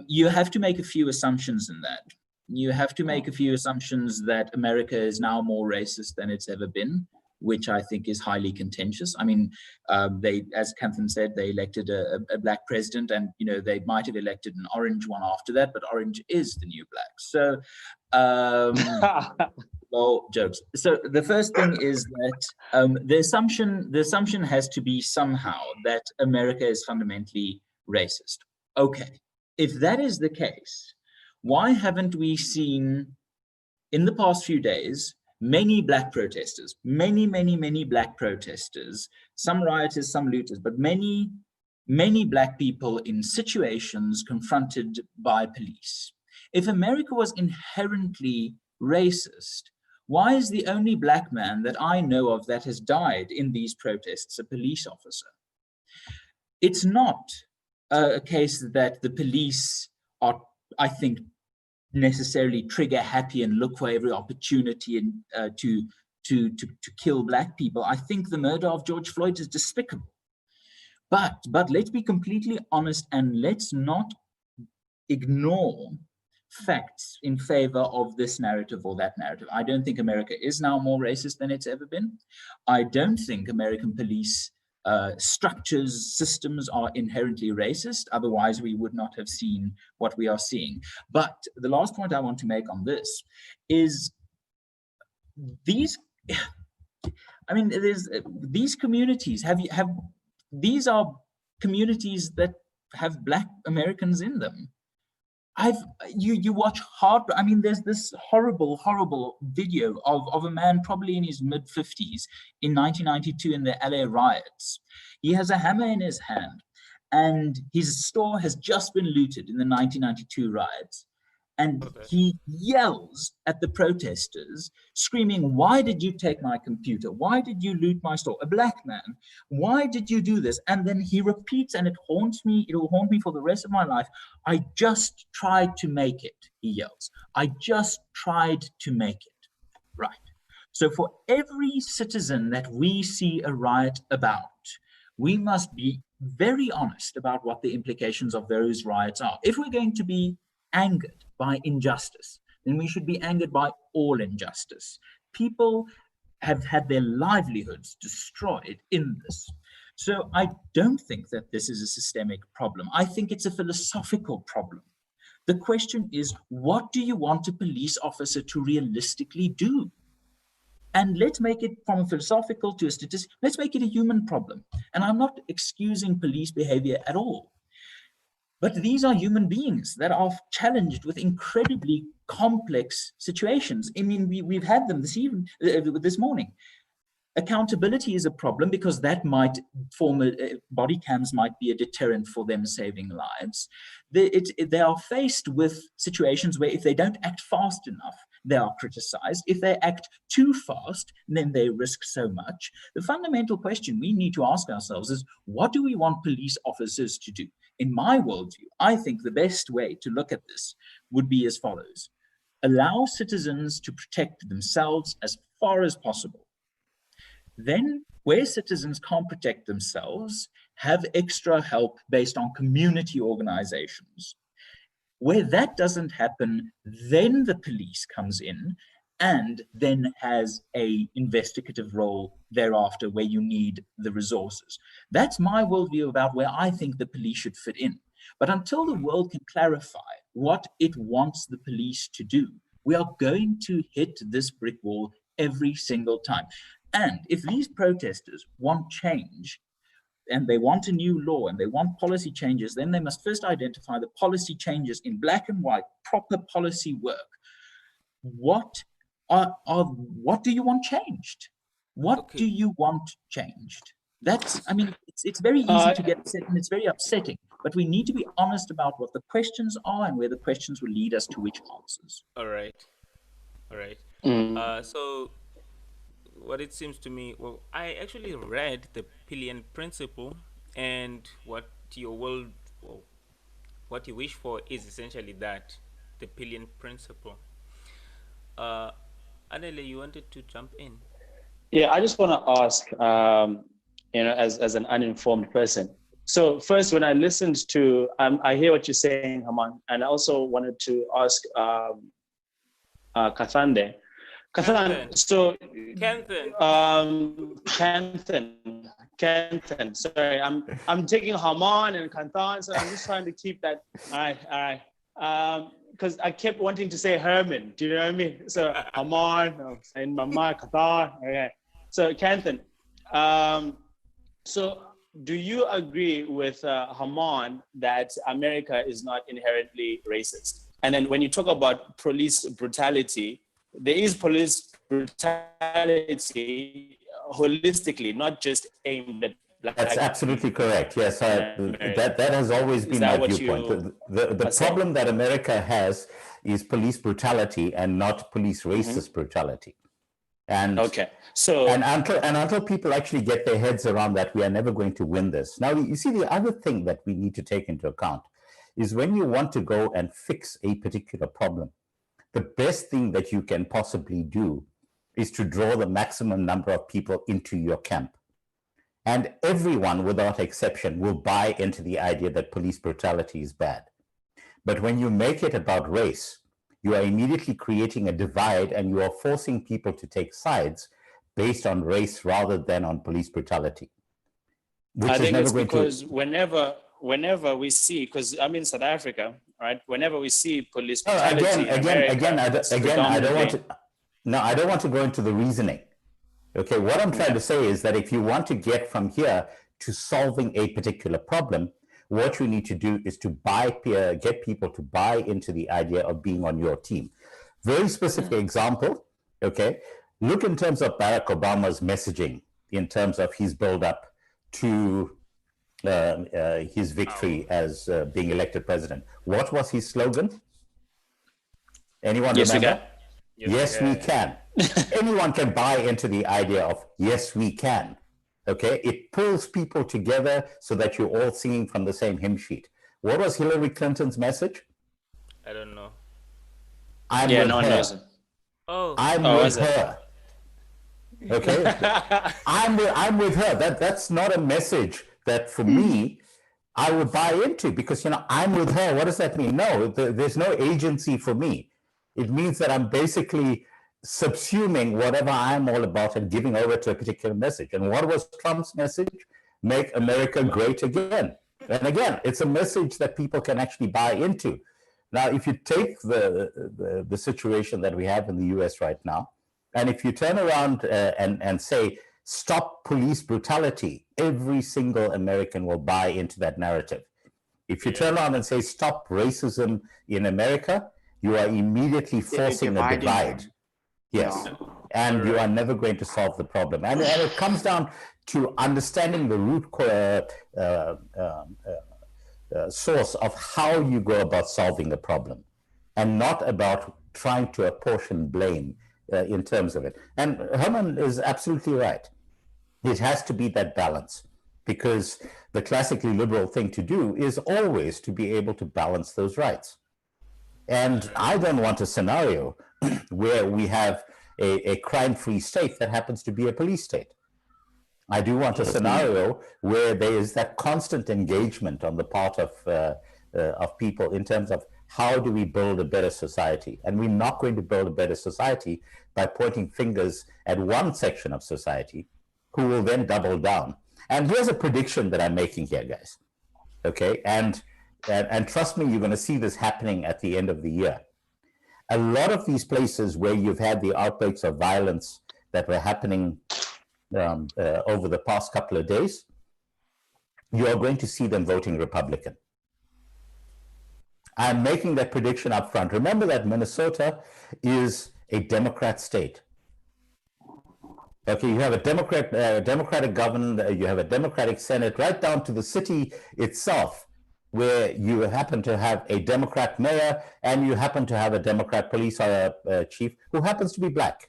You have to make a few assumptions in that. You have to make a few assumptions that America is now more racist than it's ever been, which I think is highly contentious. I mean, they, as Kanthan said, they elected a Black president, and they might have elected an orange one after that, but orange is the new Black. So, well, jokes. So the first thing is that the assumption has to be somehow that America is fundamentally racist. Okay, if that is the case, why haven't we seen in the past few days many Black protesters, many Black protesters, some rioters, some looters, but many Black people in situations confronted by police? If America was inherently racist, why is the only Black man that I know of that has died in these protests a police officer? It's not a case that the police are, I think, necessarily trigger happy and look for every opportunity to kill Black people. I think the murder of George Floyd is despicable. But let's be completely honest, and let's not ignore facts in favor of this narrative or that narrative. I don't think America is now more racist than it's ever been. I don't think American police structures, systems are inherently racist. Otherwise, we would not have seen what we are seeing. But the last point I want to make on this is these, I mean, there's these communities these are communities that have Black Americans in them. You watch there's this horrible video of a man probably in his mid-50s in 1992 in the LA riots. He has a hammer in his hand and his store has just been looted in the 1992 riots. And he yells at the protesters, screaming, "Why did you take my computer? Why did you loot my store? A Black man, why did you do this?" And then he repeats, and it will haunt me for the rest of my life. "I just tried to make it," he yells. "I just tried to make it." Right. So for every citizen that we see a riot about, we must be very honest about what the implications of those riots are. If we're going to be angered by injustice, then we should be angered by all injustice. People have had their livelihoods destroyed in this. So I don't think that this is a systemic problem. I think it's a philosophical problem. The question is, what do you want a police officer to realistically do? And let's make it from a philosophical to a statistic, let's make it a human problem. And I'm not excusing police behavior at all. But these are human beings that are challenged with incredibly complex situations. I mean, we've had them this morning. Accountability is a problem because that might body cams might be a deterrent for them saving lives. They are faced with situations where if they don't act fast enough, they are criticized. If they act too fast, then they risk so much. The fundamental question we need to ask ourselves is, what do we want police officers to do? In my worldview, I think the best way to look at this would be as follows. Allow citizens to protect themselves as far as possible. Then, where citizens can't protect themselves, have extra help based on community organizations. Where that doesn't happen, then the police comes in and then has an investigative role thereafter where you need the resources. That's my worldview about where I think the police should fit in. But until the world can clarify what it wants the police to do, we are going to hit this brick wall every single time. And if these protesters want change, and they want a new law and they want policy changes, then they must first identify the policy changes in black and white, proper policy work. What do you want changed? What do you want changed? It's very easy to get upset and it's very upsetting, but we need to be honest about what the questions are and where the questions will lead us to which answers. All right. So what it seems to me, well, I actually read the Pillian Principle, and what you wish for is essentially that, the Pillian Principle. Adele, you wanted to jump in? Yeah, I just want to ask, as an uninformed person. So first, when I listened to, I hear what you're saying, Hermann, and I also wanted to ask Kanthan there. Kanthan, so Kanthan. Sorry, I'm taking Hermann and Kanthan, so I'm just trying to keep that. All right. Because I kept wanting to say Hermann. Do you know what I mean? So Hermann and Mama Kanthan. Okay. So Kanthan, so do you agree with Hermann that America is not inherently racist? And then when you talk about police brutality, there is police brutality holistically, not just aimed at black. That's absolutely correct. Yes, that has always been my viewpoint. The problem that America has is police brutality and not police racist brutality. And until people actually get their heads around that, we are never going to win this. Now, you see, the other thing that we need to take into account is when you want to go and fix a particular problem, the best thing that you can possibly do is to draw the maximum number of people into your camp. And everyone, without exception, will buy into the idea that police brutality is bad. But when you make it about race, you are immediately creating a divide and you are forcing people to take sides based on race rather than on police brutality. I think it's because whenever we see, because I'm in South Africa, right? Whenever we see police brutality I don't want to go into the reasoning. Okay, what I'm trying to say is that if you want to get from here to solving a particular problem, what you need to do is to get people to buy into the idea of being on your team. Very specific example, okay? Look in terms of Barack Obama's messaging, in terms of his build-up to his victory as being elected president. What was his slogan? Anyone remember? Yes, we can. Anyone can buy into the idea of yes, we can. Okay, it pulls people together so that you're all singing from the same hymn sheet. What was Hillary Clinton's message? I don't know. I'm with her. I'm with her. Okay, I'm with her. That's not a message that for me I would buy into, because I'm with her. What does that mean? No, there's no agency for me. It means that I'm basically subsuming whatever I'm all about and giving over to a particular message. And what was Trump's message? Make America great again. And again, it's a message that people can actually buy into. Now, if you take the situation that we have in the US right now, and if you turn around and say, stop police brutality, every single American will buy into that narrative. If you turn around and say, stop racism in America, you are immediately forcing a divide. Yes. And you are never going to solve the problem. And it comes down to understanding the root source of how you go about solving a problem, and not about trying to apportion blame in terms of it. And Hermann is absolutely right. It has to be that balance, because the classically liberal thing to do is always to be able to balance those rights. And I don't want a scenario where we have a crime-free state that happens to be a police state. I do want a scenario where there is that constant engagement on the part of people in terms of how do we build a better society. And we're not going to build a better society by pointing fingers at one section of society who will then double down. And here's a prediction that I'm making here, guys. Okay, and trust me, you're going to see this happening at the end of the year. A lot of these places where you've had the outbreaks of violence that were happening over the past couple of days, you are going to see them voting Republican. I'm making that prediction up front. Remember that Minnesota is a Democrat state. Okay, you have a Democratic governor, you have a Democratic Senate, right down to the city itself, where you happen to have a Democrat mayor and you happen to have a Democrat police chief who happens to be black.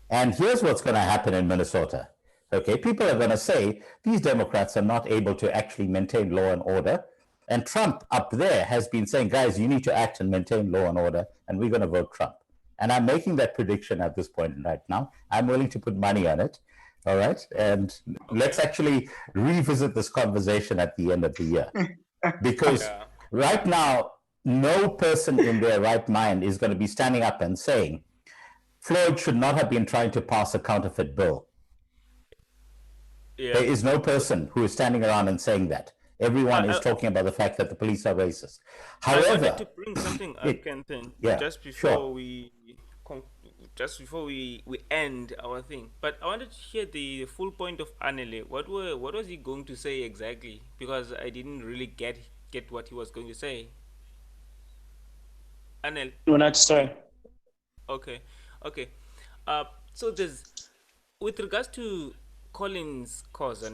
And here's what's going to happen in Minnesota. Okay, people are going to say these Democrats are not able to actually maintain law and order. And Trump up there has been saying, guys, you need to act and maintain law and order, and we're going to vote Trump. And I'm making that prediction at this point right now. I'm willing to put money on it. All right. And let's actually revisit this conversation at the end of the year. Because right now, no person in their right mind is going to be standing up and saying, Floyd should not have been trying to pass a counterfeit bill. There is no person who is standing around and saying that. Everyone is talking about the fact that the police are racist. However, I wanted to bring something up, Kanthan, just before we end our thing. But I wanted to hear the full point of Anele. What was he going to say exactly? Because I didn't really get what he was going to say. Anel. No, not sorry. Okay. So there's, with regards to Colin's cause,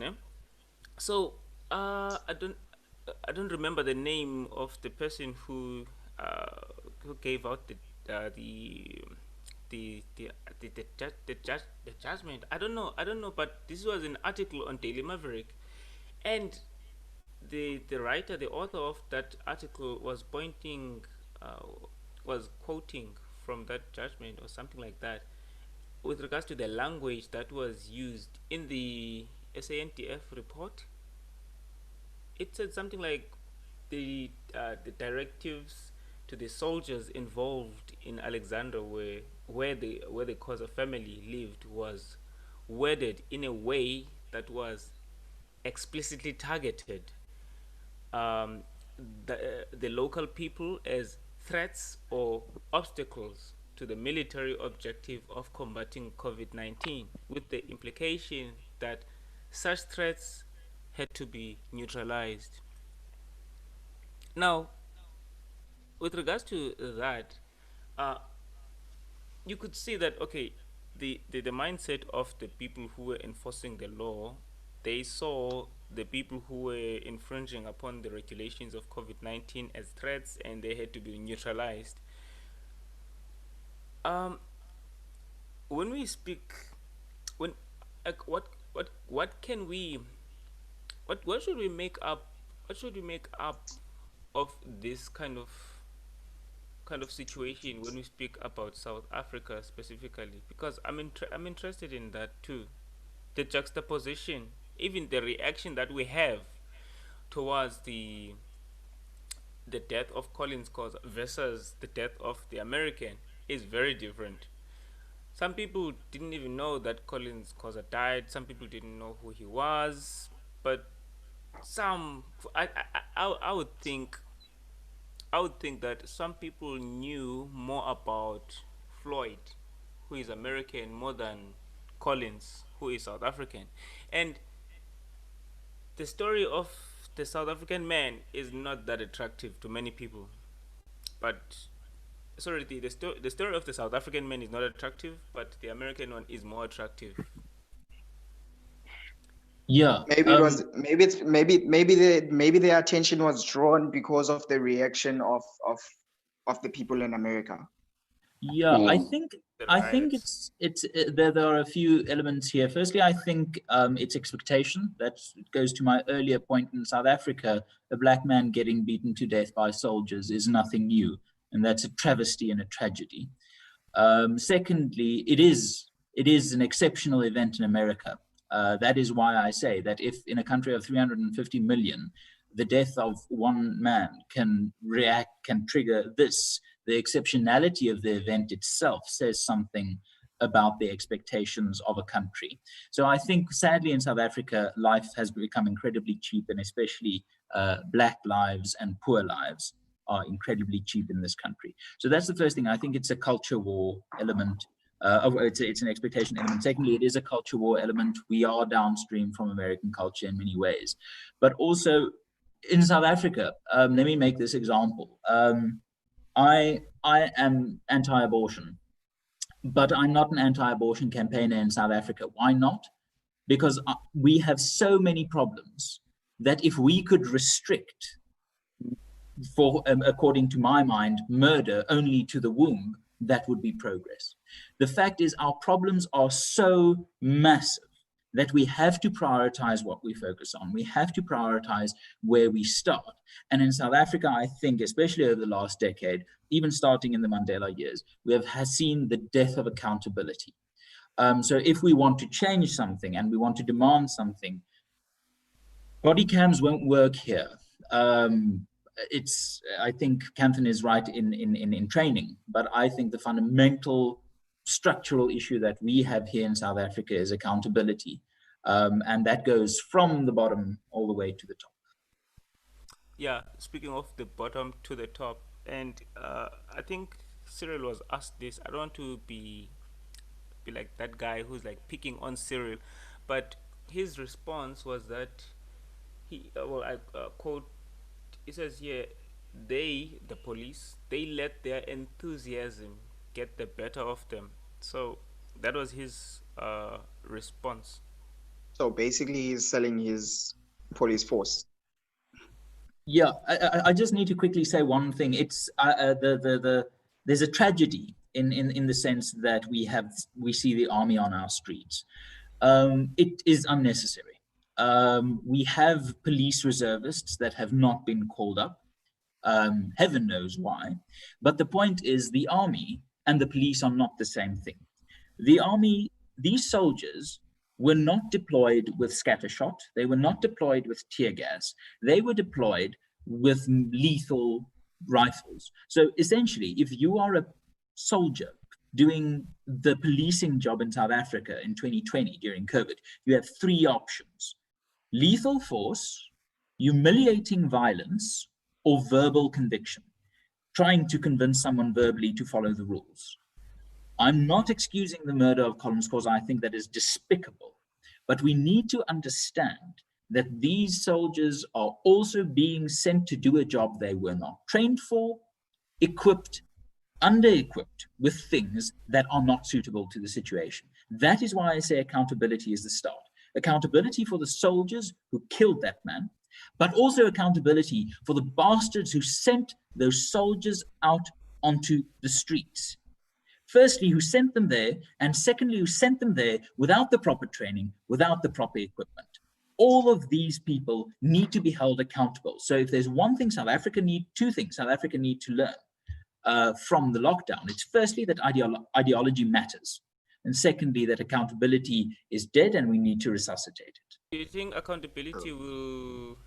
so I don't remember the name of the person who gave out the judgment. I don't know, but this was an article on Daily Maverick, and the writer, the author of that article was quoting from that judgment or something like that. with regards to the language that was used in the SANTF report, it said something like the directives to the soldiers involved in Alexandria, where the Khoza family lived, was worded in a way that was explicitly targeted the local people as threats or obstacles to the military objective of combating COVID-19, with the implication that such threats had to be neutralized. Now, with regards to that, uh, you could see that, okay, the mindset of the people who were enforcing the law, they saw the people who were infringing upon the regulations of COVID-19 as threats, and they had to be neutralized. Um, when we speak, when like what can we, what should we make up? What should we make up of this kind of situation when we speak about South Africa specifically? Because I'm interested in that too, the juxtaposition, even the reaction that we have towards the death of Collins cause versus the death of the American is very different. Some people didn't even know that Collins Causa died. Some people didn't know who he was, but some I would think that some people knew more about Floyd, who is American, more than Collins, who is South African. And the story of the South African man is not that attractive to many people. But sorry, the story of the South African man is not attractive, but the American one is more attractive. Yeah. Maybe it was maybe the attention was drawn because of the reaction of the people in America. Yeah, I The think riots. it's there are a few elements here. Firstly, I think it's expectation. That goes to my earlier point. In South Africa, a black man getting beaten to death by soldiers is nothing new, and that's a travesty and a tragedy. Secondly, it is an exceptional event in America. That is why I say that if in a country of 350 million, the death of one man can trigger this, the exceptionality of the event itself says something about the expectations of a country. So I think, sadly, in South Africa, life has become incredibly cheap, and especially black lives and poor lives are incredibly cheap in this country. So that's the first thing. I think it's a culture war element. It's an expectation element. Secondly, it is a culture war element. We are downstream from American culture in many ways. But also in South Africa, let me make this example. I am anti-abortion, but I'm not an anti-abortion campaigner in South Africa. Why not? Because we have so many problems that if we could restrict, for according to my mind, murder only to the womb, that would be progress. The fact is, our problems are so massive that we have to prioritize what we focus on. We have to prioritize where we start. And in South Africa, I think, especially over the last decade, even starting in the Mandela years, we have seen the death of accountability. So if we want to change something and we want to demand something, body cams won't work here. I think Kanthan is right in training, but I think the fundamental structural issue that we have here in South Africa is accountability. And that goes from the bottom all the way to the top. Yeah, speaking of the bottom to the top, and I think Cyril was asked this. I don't want to be like that guy who's like picking on Cyril, but his response was that I quote, he says here, the police, they let their enthusiasm get the better of them. So that was his response. So basically, he's selling his police force. Yeah, I just need to quickly say one thing. It's there's a tragedy in the sense that we see the army on our streets. It is unnecessary. We have police reservists that have not been called up. Heaven knows why. But the point is, the army and the police are not the same thing. The army, these soldiers were not deployed with scattershot. They were not deployed with tear gas. They were deployed with lethal rifles. So essentially, if you are a soldier doing the policing job in South Africa in 2020 during COVID, you have three options: lethal force, humiliating violence, or verbal conviction, trying to convince someone verbally to follow the rules. I'm not excusing the murder of Collins because I think that is despicable, but we need to understand that these soldiers are also being sent to do a job they were not trained for, equipped, under-equipped with things that are not suitable to the situation. That is why I say accountability is the start. Accountability for the soldiers who killed that man, but also accountability for the bastards who sent those soldiers out onto the streets. Firstly, who sent them there, and secondly, who sent them there without the proper training, without the proper equipment. All of these people need to be held accountable. So if there's one thing two things South Africa need to learn from the lockdown, it's firstly that ideology matters, and secondly that accountability is dead and we need to resuscitate it. Do you think accountability will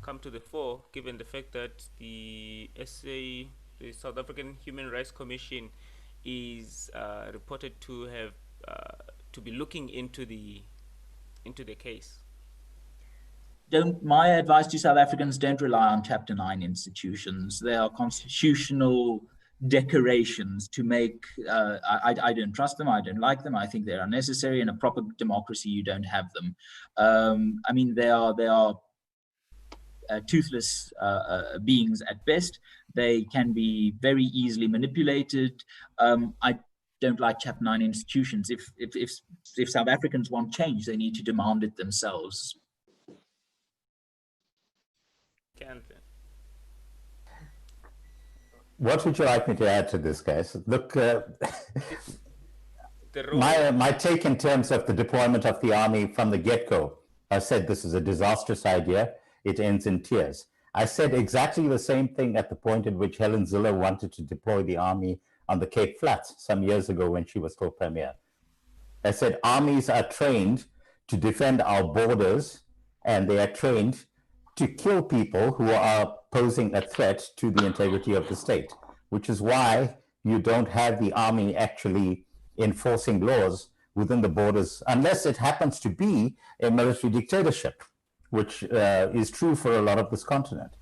come to the fore, given the fact that the SA, the South African Human Rights Commission, is reported to have to be looking into the case? My advice to South Africans: don't rely on Chapter 9 institutions. They are constitutional decorations to make. I don't trust them. I don't like them. I think they're unnecessary. In a proper democracy, you don't have them. I mean, they are toothless beings at best. They can be very easily manipulated. I don't like Chapter 9 institutions. If South Africans want change, they need to demand it themselves. Kanthan. What would you like me to add to this, guys? Look, my take in terms of the deployment of the army from the get-go, I said this is a disastrous idea. It ends in tears. I said exactly the same thing at the point at which Helen Zille wanted to deploy the army on the Cape Flats some years ago when she was still premier. I said armies are trained to defend our borders, and they are trained to kill people who are posing a threat to the integrity of the state, which is why you don't have the army actually enforcing laws within the borders, unless it happens to be a military dictatorship, which is true for a lot of this continent.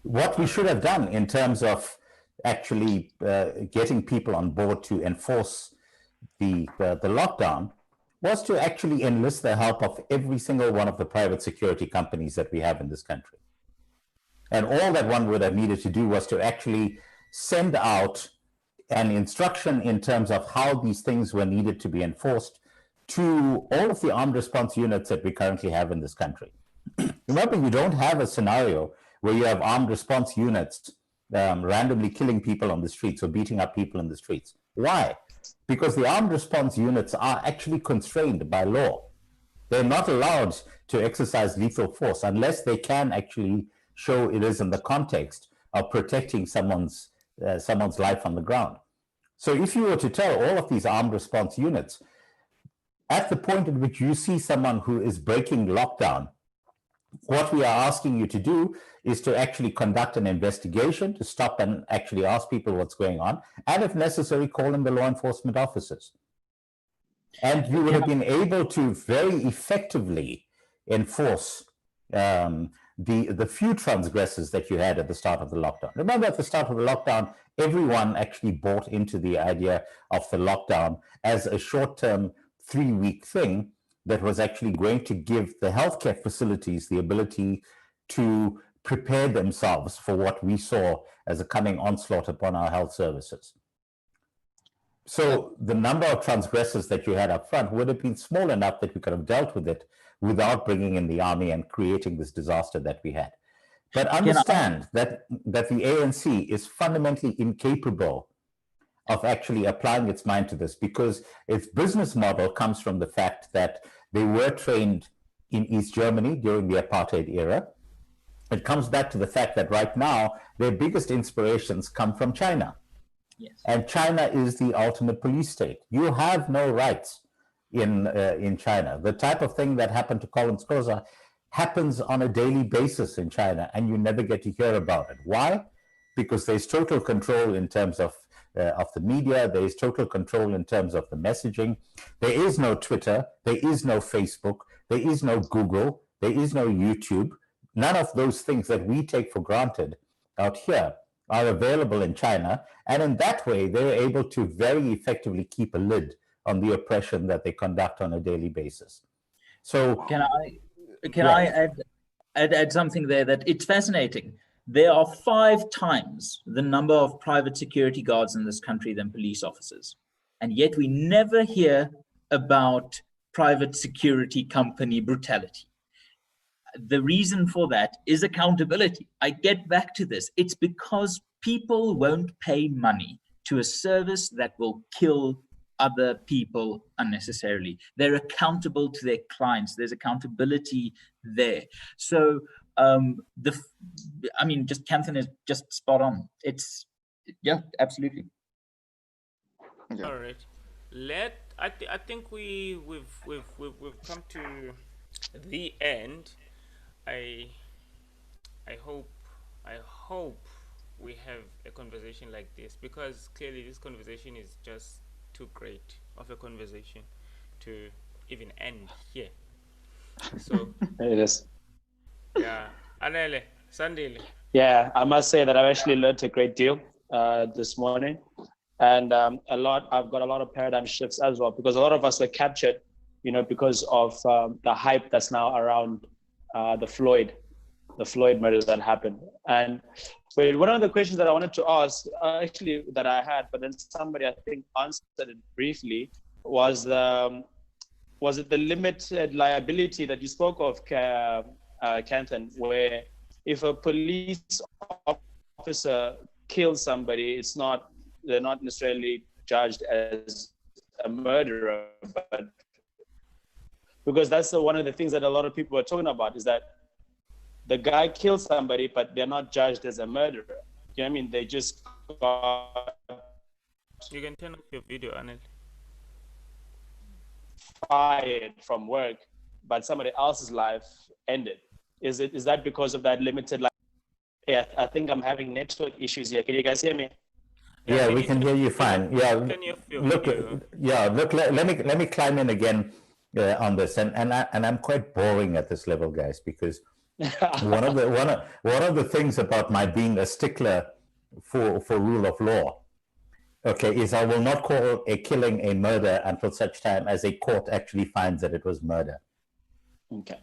What we should have done in terms of actually getting people on board to enforce the lockdown was to actually enlist the help of every single one of the private security companies that we have in this country. And all that one would have needed to do was to actually send out an instruction in terms of how these things were needed to be enforced to all of the armed response units that we currently have in this country. Remember, you don't have a scenario where you have armed response units randomly killing people on the streets or beating up people in the streets. Why? Because the armed response units are actually constrained by law. They're not allowed to exercise lethal force unless they can actually show it is in the context of protecting someone's life on the ground. So if you were to tell all of these armed response units, at the point at which you see someone who is breaking lockdown, what we are asking you to do is to actually conduct an investigation, to stop and actually ask people what's going on, and if necessary, call in the law enforcement officers. And you would have been able to very effectively enforce the few transgressors that you had at the start of the lockdown. Remember, at the start of the lockdown, everyone actually bought into the idea of the lockdown as a short-term 3-week thing that was actually going to give the healthcare facilities the ability to prepare themselves for what we saw as a coming onslaught upon our health services. So the number of transgressors that you had up front would have been small enough that we could have dealt with it without bringing in the army and creating this disaster that we had. But understand that the ANC is fundamentally incapable of actually applying its mind to this, because its business model comes from the fact that they were trained in East Germany during the apartheid era. It comes back to the fact that right now their biggest inspirations come from China. Yes. And China is the ultimate police state. You have no rights in China. The type of thing that happened to Collins Koza happens on a daily basis in China, and you never get to hear about it. Why? Because there's total control in terms of the media. There is total control in terms of the messaging. There is no Twitter. There is no Facebook. There is no Google. There is no YouTube. None of those things that we take for granted out here are available in China. And in that way, they're able to very effectively keep a lid on the oppression that they conduct on a daily basis. So can I add something there that it's fascinating. There are 5 times the number of private security guards in this country than police officers. And yet we never hear about private security company brutality. The reason for that is accountability. I get back to this. It's because people won't pay money to a service that will kill other people unnecessarily. They're accountable to their clients. There's accountability there. So just Kanthan is just spot on. It's absolutely. Okay. All right. I think we've come to the end. I hope we have a conversation like this, because clearly this conversation is just too great of a conversation to even end here. So it is. Yeah. Anele, Sandile. Yeah, I must say that I've actually learned a great deal this morning, and I've got a lot of paradigm shifts as well, because a lot of us were captured, because of the hype that's now around the Floyd murders that happened. And one of the questions that I wanted to ask, that I had, but then somebody I think answered it briefly, was it the limited liability that you spoke of, Kanthan, where if a police officer kills somebody, they're not necessarily judged as a murderer, but because that's one of the things that a lot of people are talking about, is that the guy kills somebody, but they're not judged as a murderer. You know what I mean? They just got... You can turn off your video, Anil. Fired from work, but somebody else's life ended. Is that because of that limited life? Yeah, I think I'm having network issues here. Can you guys hear me? Yeah, we can hear you fine. Let me climb in again on this, and I'm quite boring at this level, guys, because one of the things about my being a stickler for rule of law, okay, is I will not call a killing a murder until such time as a court actually finds that it was murder. Okay.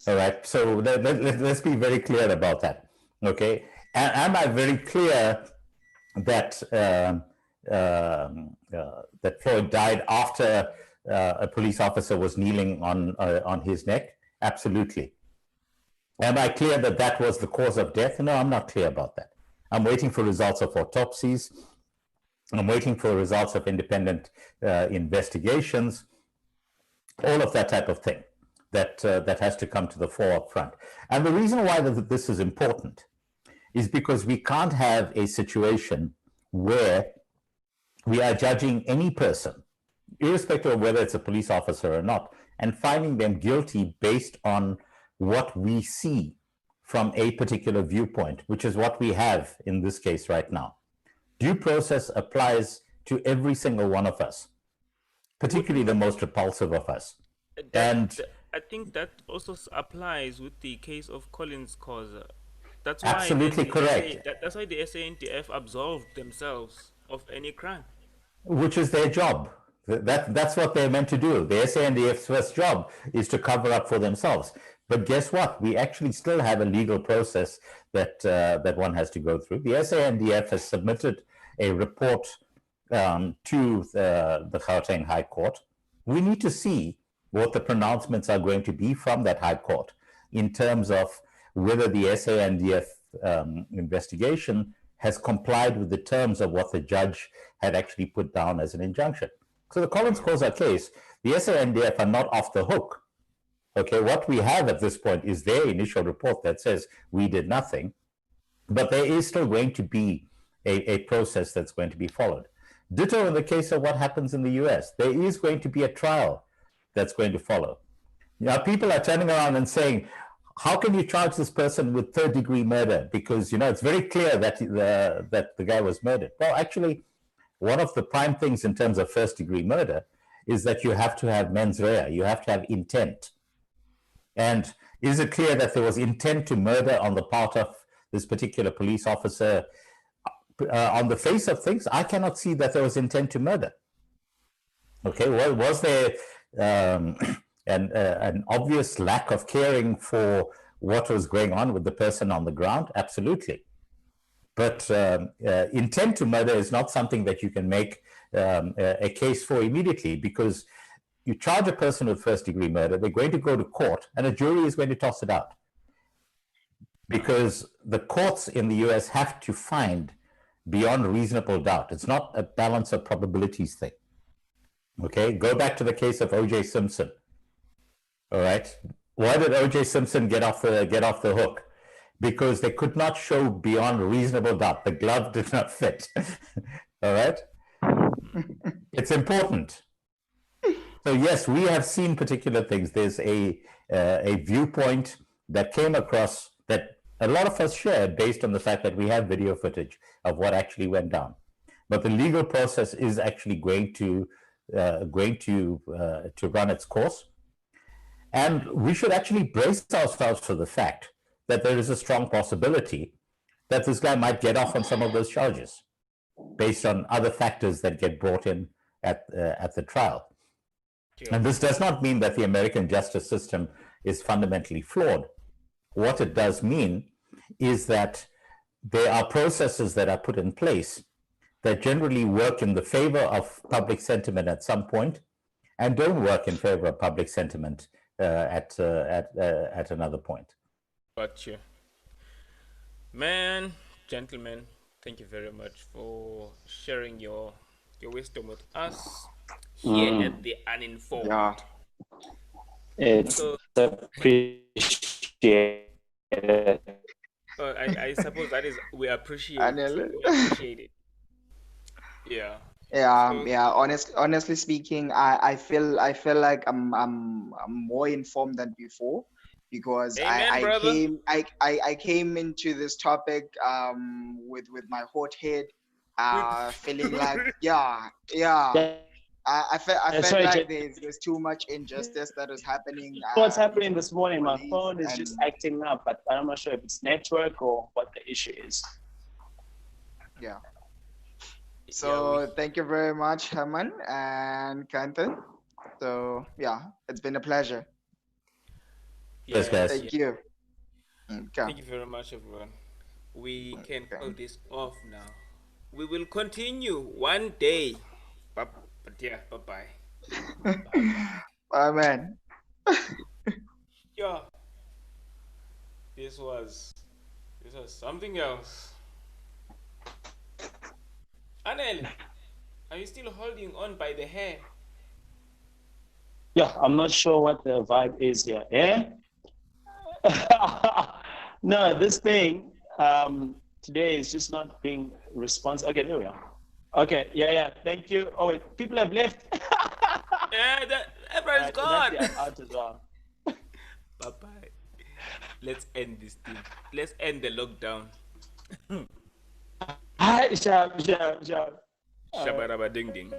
All right. So let's be very clear about that. Okay. And am I very clear that that Floyd died after a police officer was kneeling on his neck? Absolutely. Am I clear that that was the cause of death? No, I'm not clear about that. I'm waiting for results of autopsies. I'm waiting for results of independent investigations, all of that type of thing that has to come to the forefront. And the reason why this is important is because we can't have a situation where we are judging any person, irrespective of whether it's a police officer or not, and finding them guilty based on what we see from a particular viewpoint, which is what we have in this case right now. Due process applies to every single one of us, particularly the most repulsive of us. I think that also applies with the case of Collins Koza. That's why absolutely correct. That's why the SANDF absolved themselves of any crime, which is their job. That's what they're meant to do. The SANDF's first job is to cover up for themselves. But guess what? We actually still have a legal process that one has to go through. The SANDF has submitted a report to the Gauteng High Court. We need to see what the pronouncements are going to be from that High Court in terms of whether the SANDF investigation has complied with the terms of what the judge had actually put down as an injunction. So the Collins Koza case, the SANDF are not off the hook. Okay, what we have at this point is their initial report that says we did nothing, but there is still going to be a process that's going to be followed. Ditto in the case of what happens in the US. There is going to be a trial that's going to follow. Now, people are turning around and saying, how can you charge this person with third-degree murder? Because, it's very clear that the guy was murdered. Well, actually, one of the prime things in terms of first-degree murder is that you have to have mens rea. You have to have intent. And is it clear that there was intent to murder on the part of this particular police officer? On the face of things, I cannot see that there was intent to murder. Okay, well, was there an obvious lack of caring for what was going on with the person on the ground? Absolutely. But intent to murder is not something that you can make a case for immediately, because you charge a person with first-degree murder, they're going to go to court, and a jury is going to toss it out. Because the courts in the US have to find beyond reasonable doubt. It's not a balance of probabilities thing. Okay, go back to the case of O.J. Simpson. All right, why did O.J. Simpson get off the hook? Because they could not show beyond reasonable doubt. The glove did not fit. All right, it's important. So yes, we have seen particular things. There's a viewpoint that came across that a lot of us shared based on the fact that we have video footage of what actually went down. But the legal process is actually going to run its course. And we should actually brace ourselves for the fact that there is a strong possibility that this guy might get off on some of those charges based on other factors that get brought in at the trial. Yeah. And this does not mean that the American justice system is fundamentally flawed. What it does mean is that there are processes that are put in place that generally work in the favor of public sentiment at some point and don't work in favor of public sentiment at another point. Gotcha. Man, gentlemen, thank you very much for sharing your wisdom with us here at the Uninformed. Yeah. It's appreciated. I suppose that is we appreciate it. Yeah. Yeah. Honestly speaking, I feel like I'm more informed than before, because Amen, I came into this topic with my hot head, feeling like I felt like there's too much injustice that is happening. What's happening this morning? My phone is just acting up, but I'm not sure if it's network or what the issue is. Yeah. So thank you very much, Hermann and Kanthan. So yeah, it's been a pleasure. Yes, guys. Thank you. Okay. Thank you very much, everyone. We can call this off now. We will continue one day. But yeah, bye-bye. Bye, man. Yeah. This was something else. Anel, are you still holding on by the hair? Yeah, I'm not sure what the vibe is here. Yeah? No, this thing today is just not being responsive. Okay, there we are. Okay, yeah. Thank you. Oh wait, people have left. Yeah, everyone's gone. Out as well. Bye-bye. Let's end this thing. Let's end the lockdown. Hi, Shabba ding ding.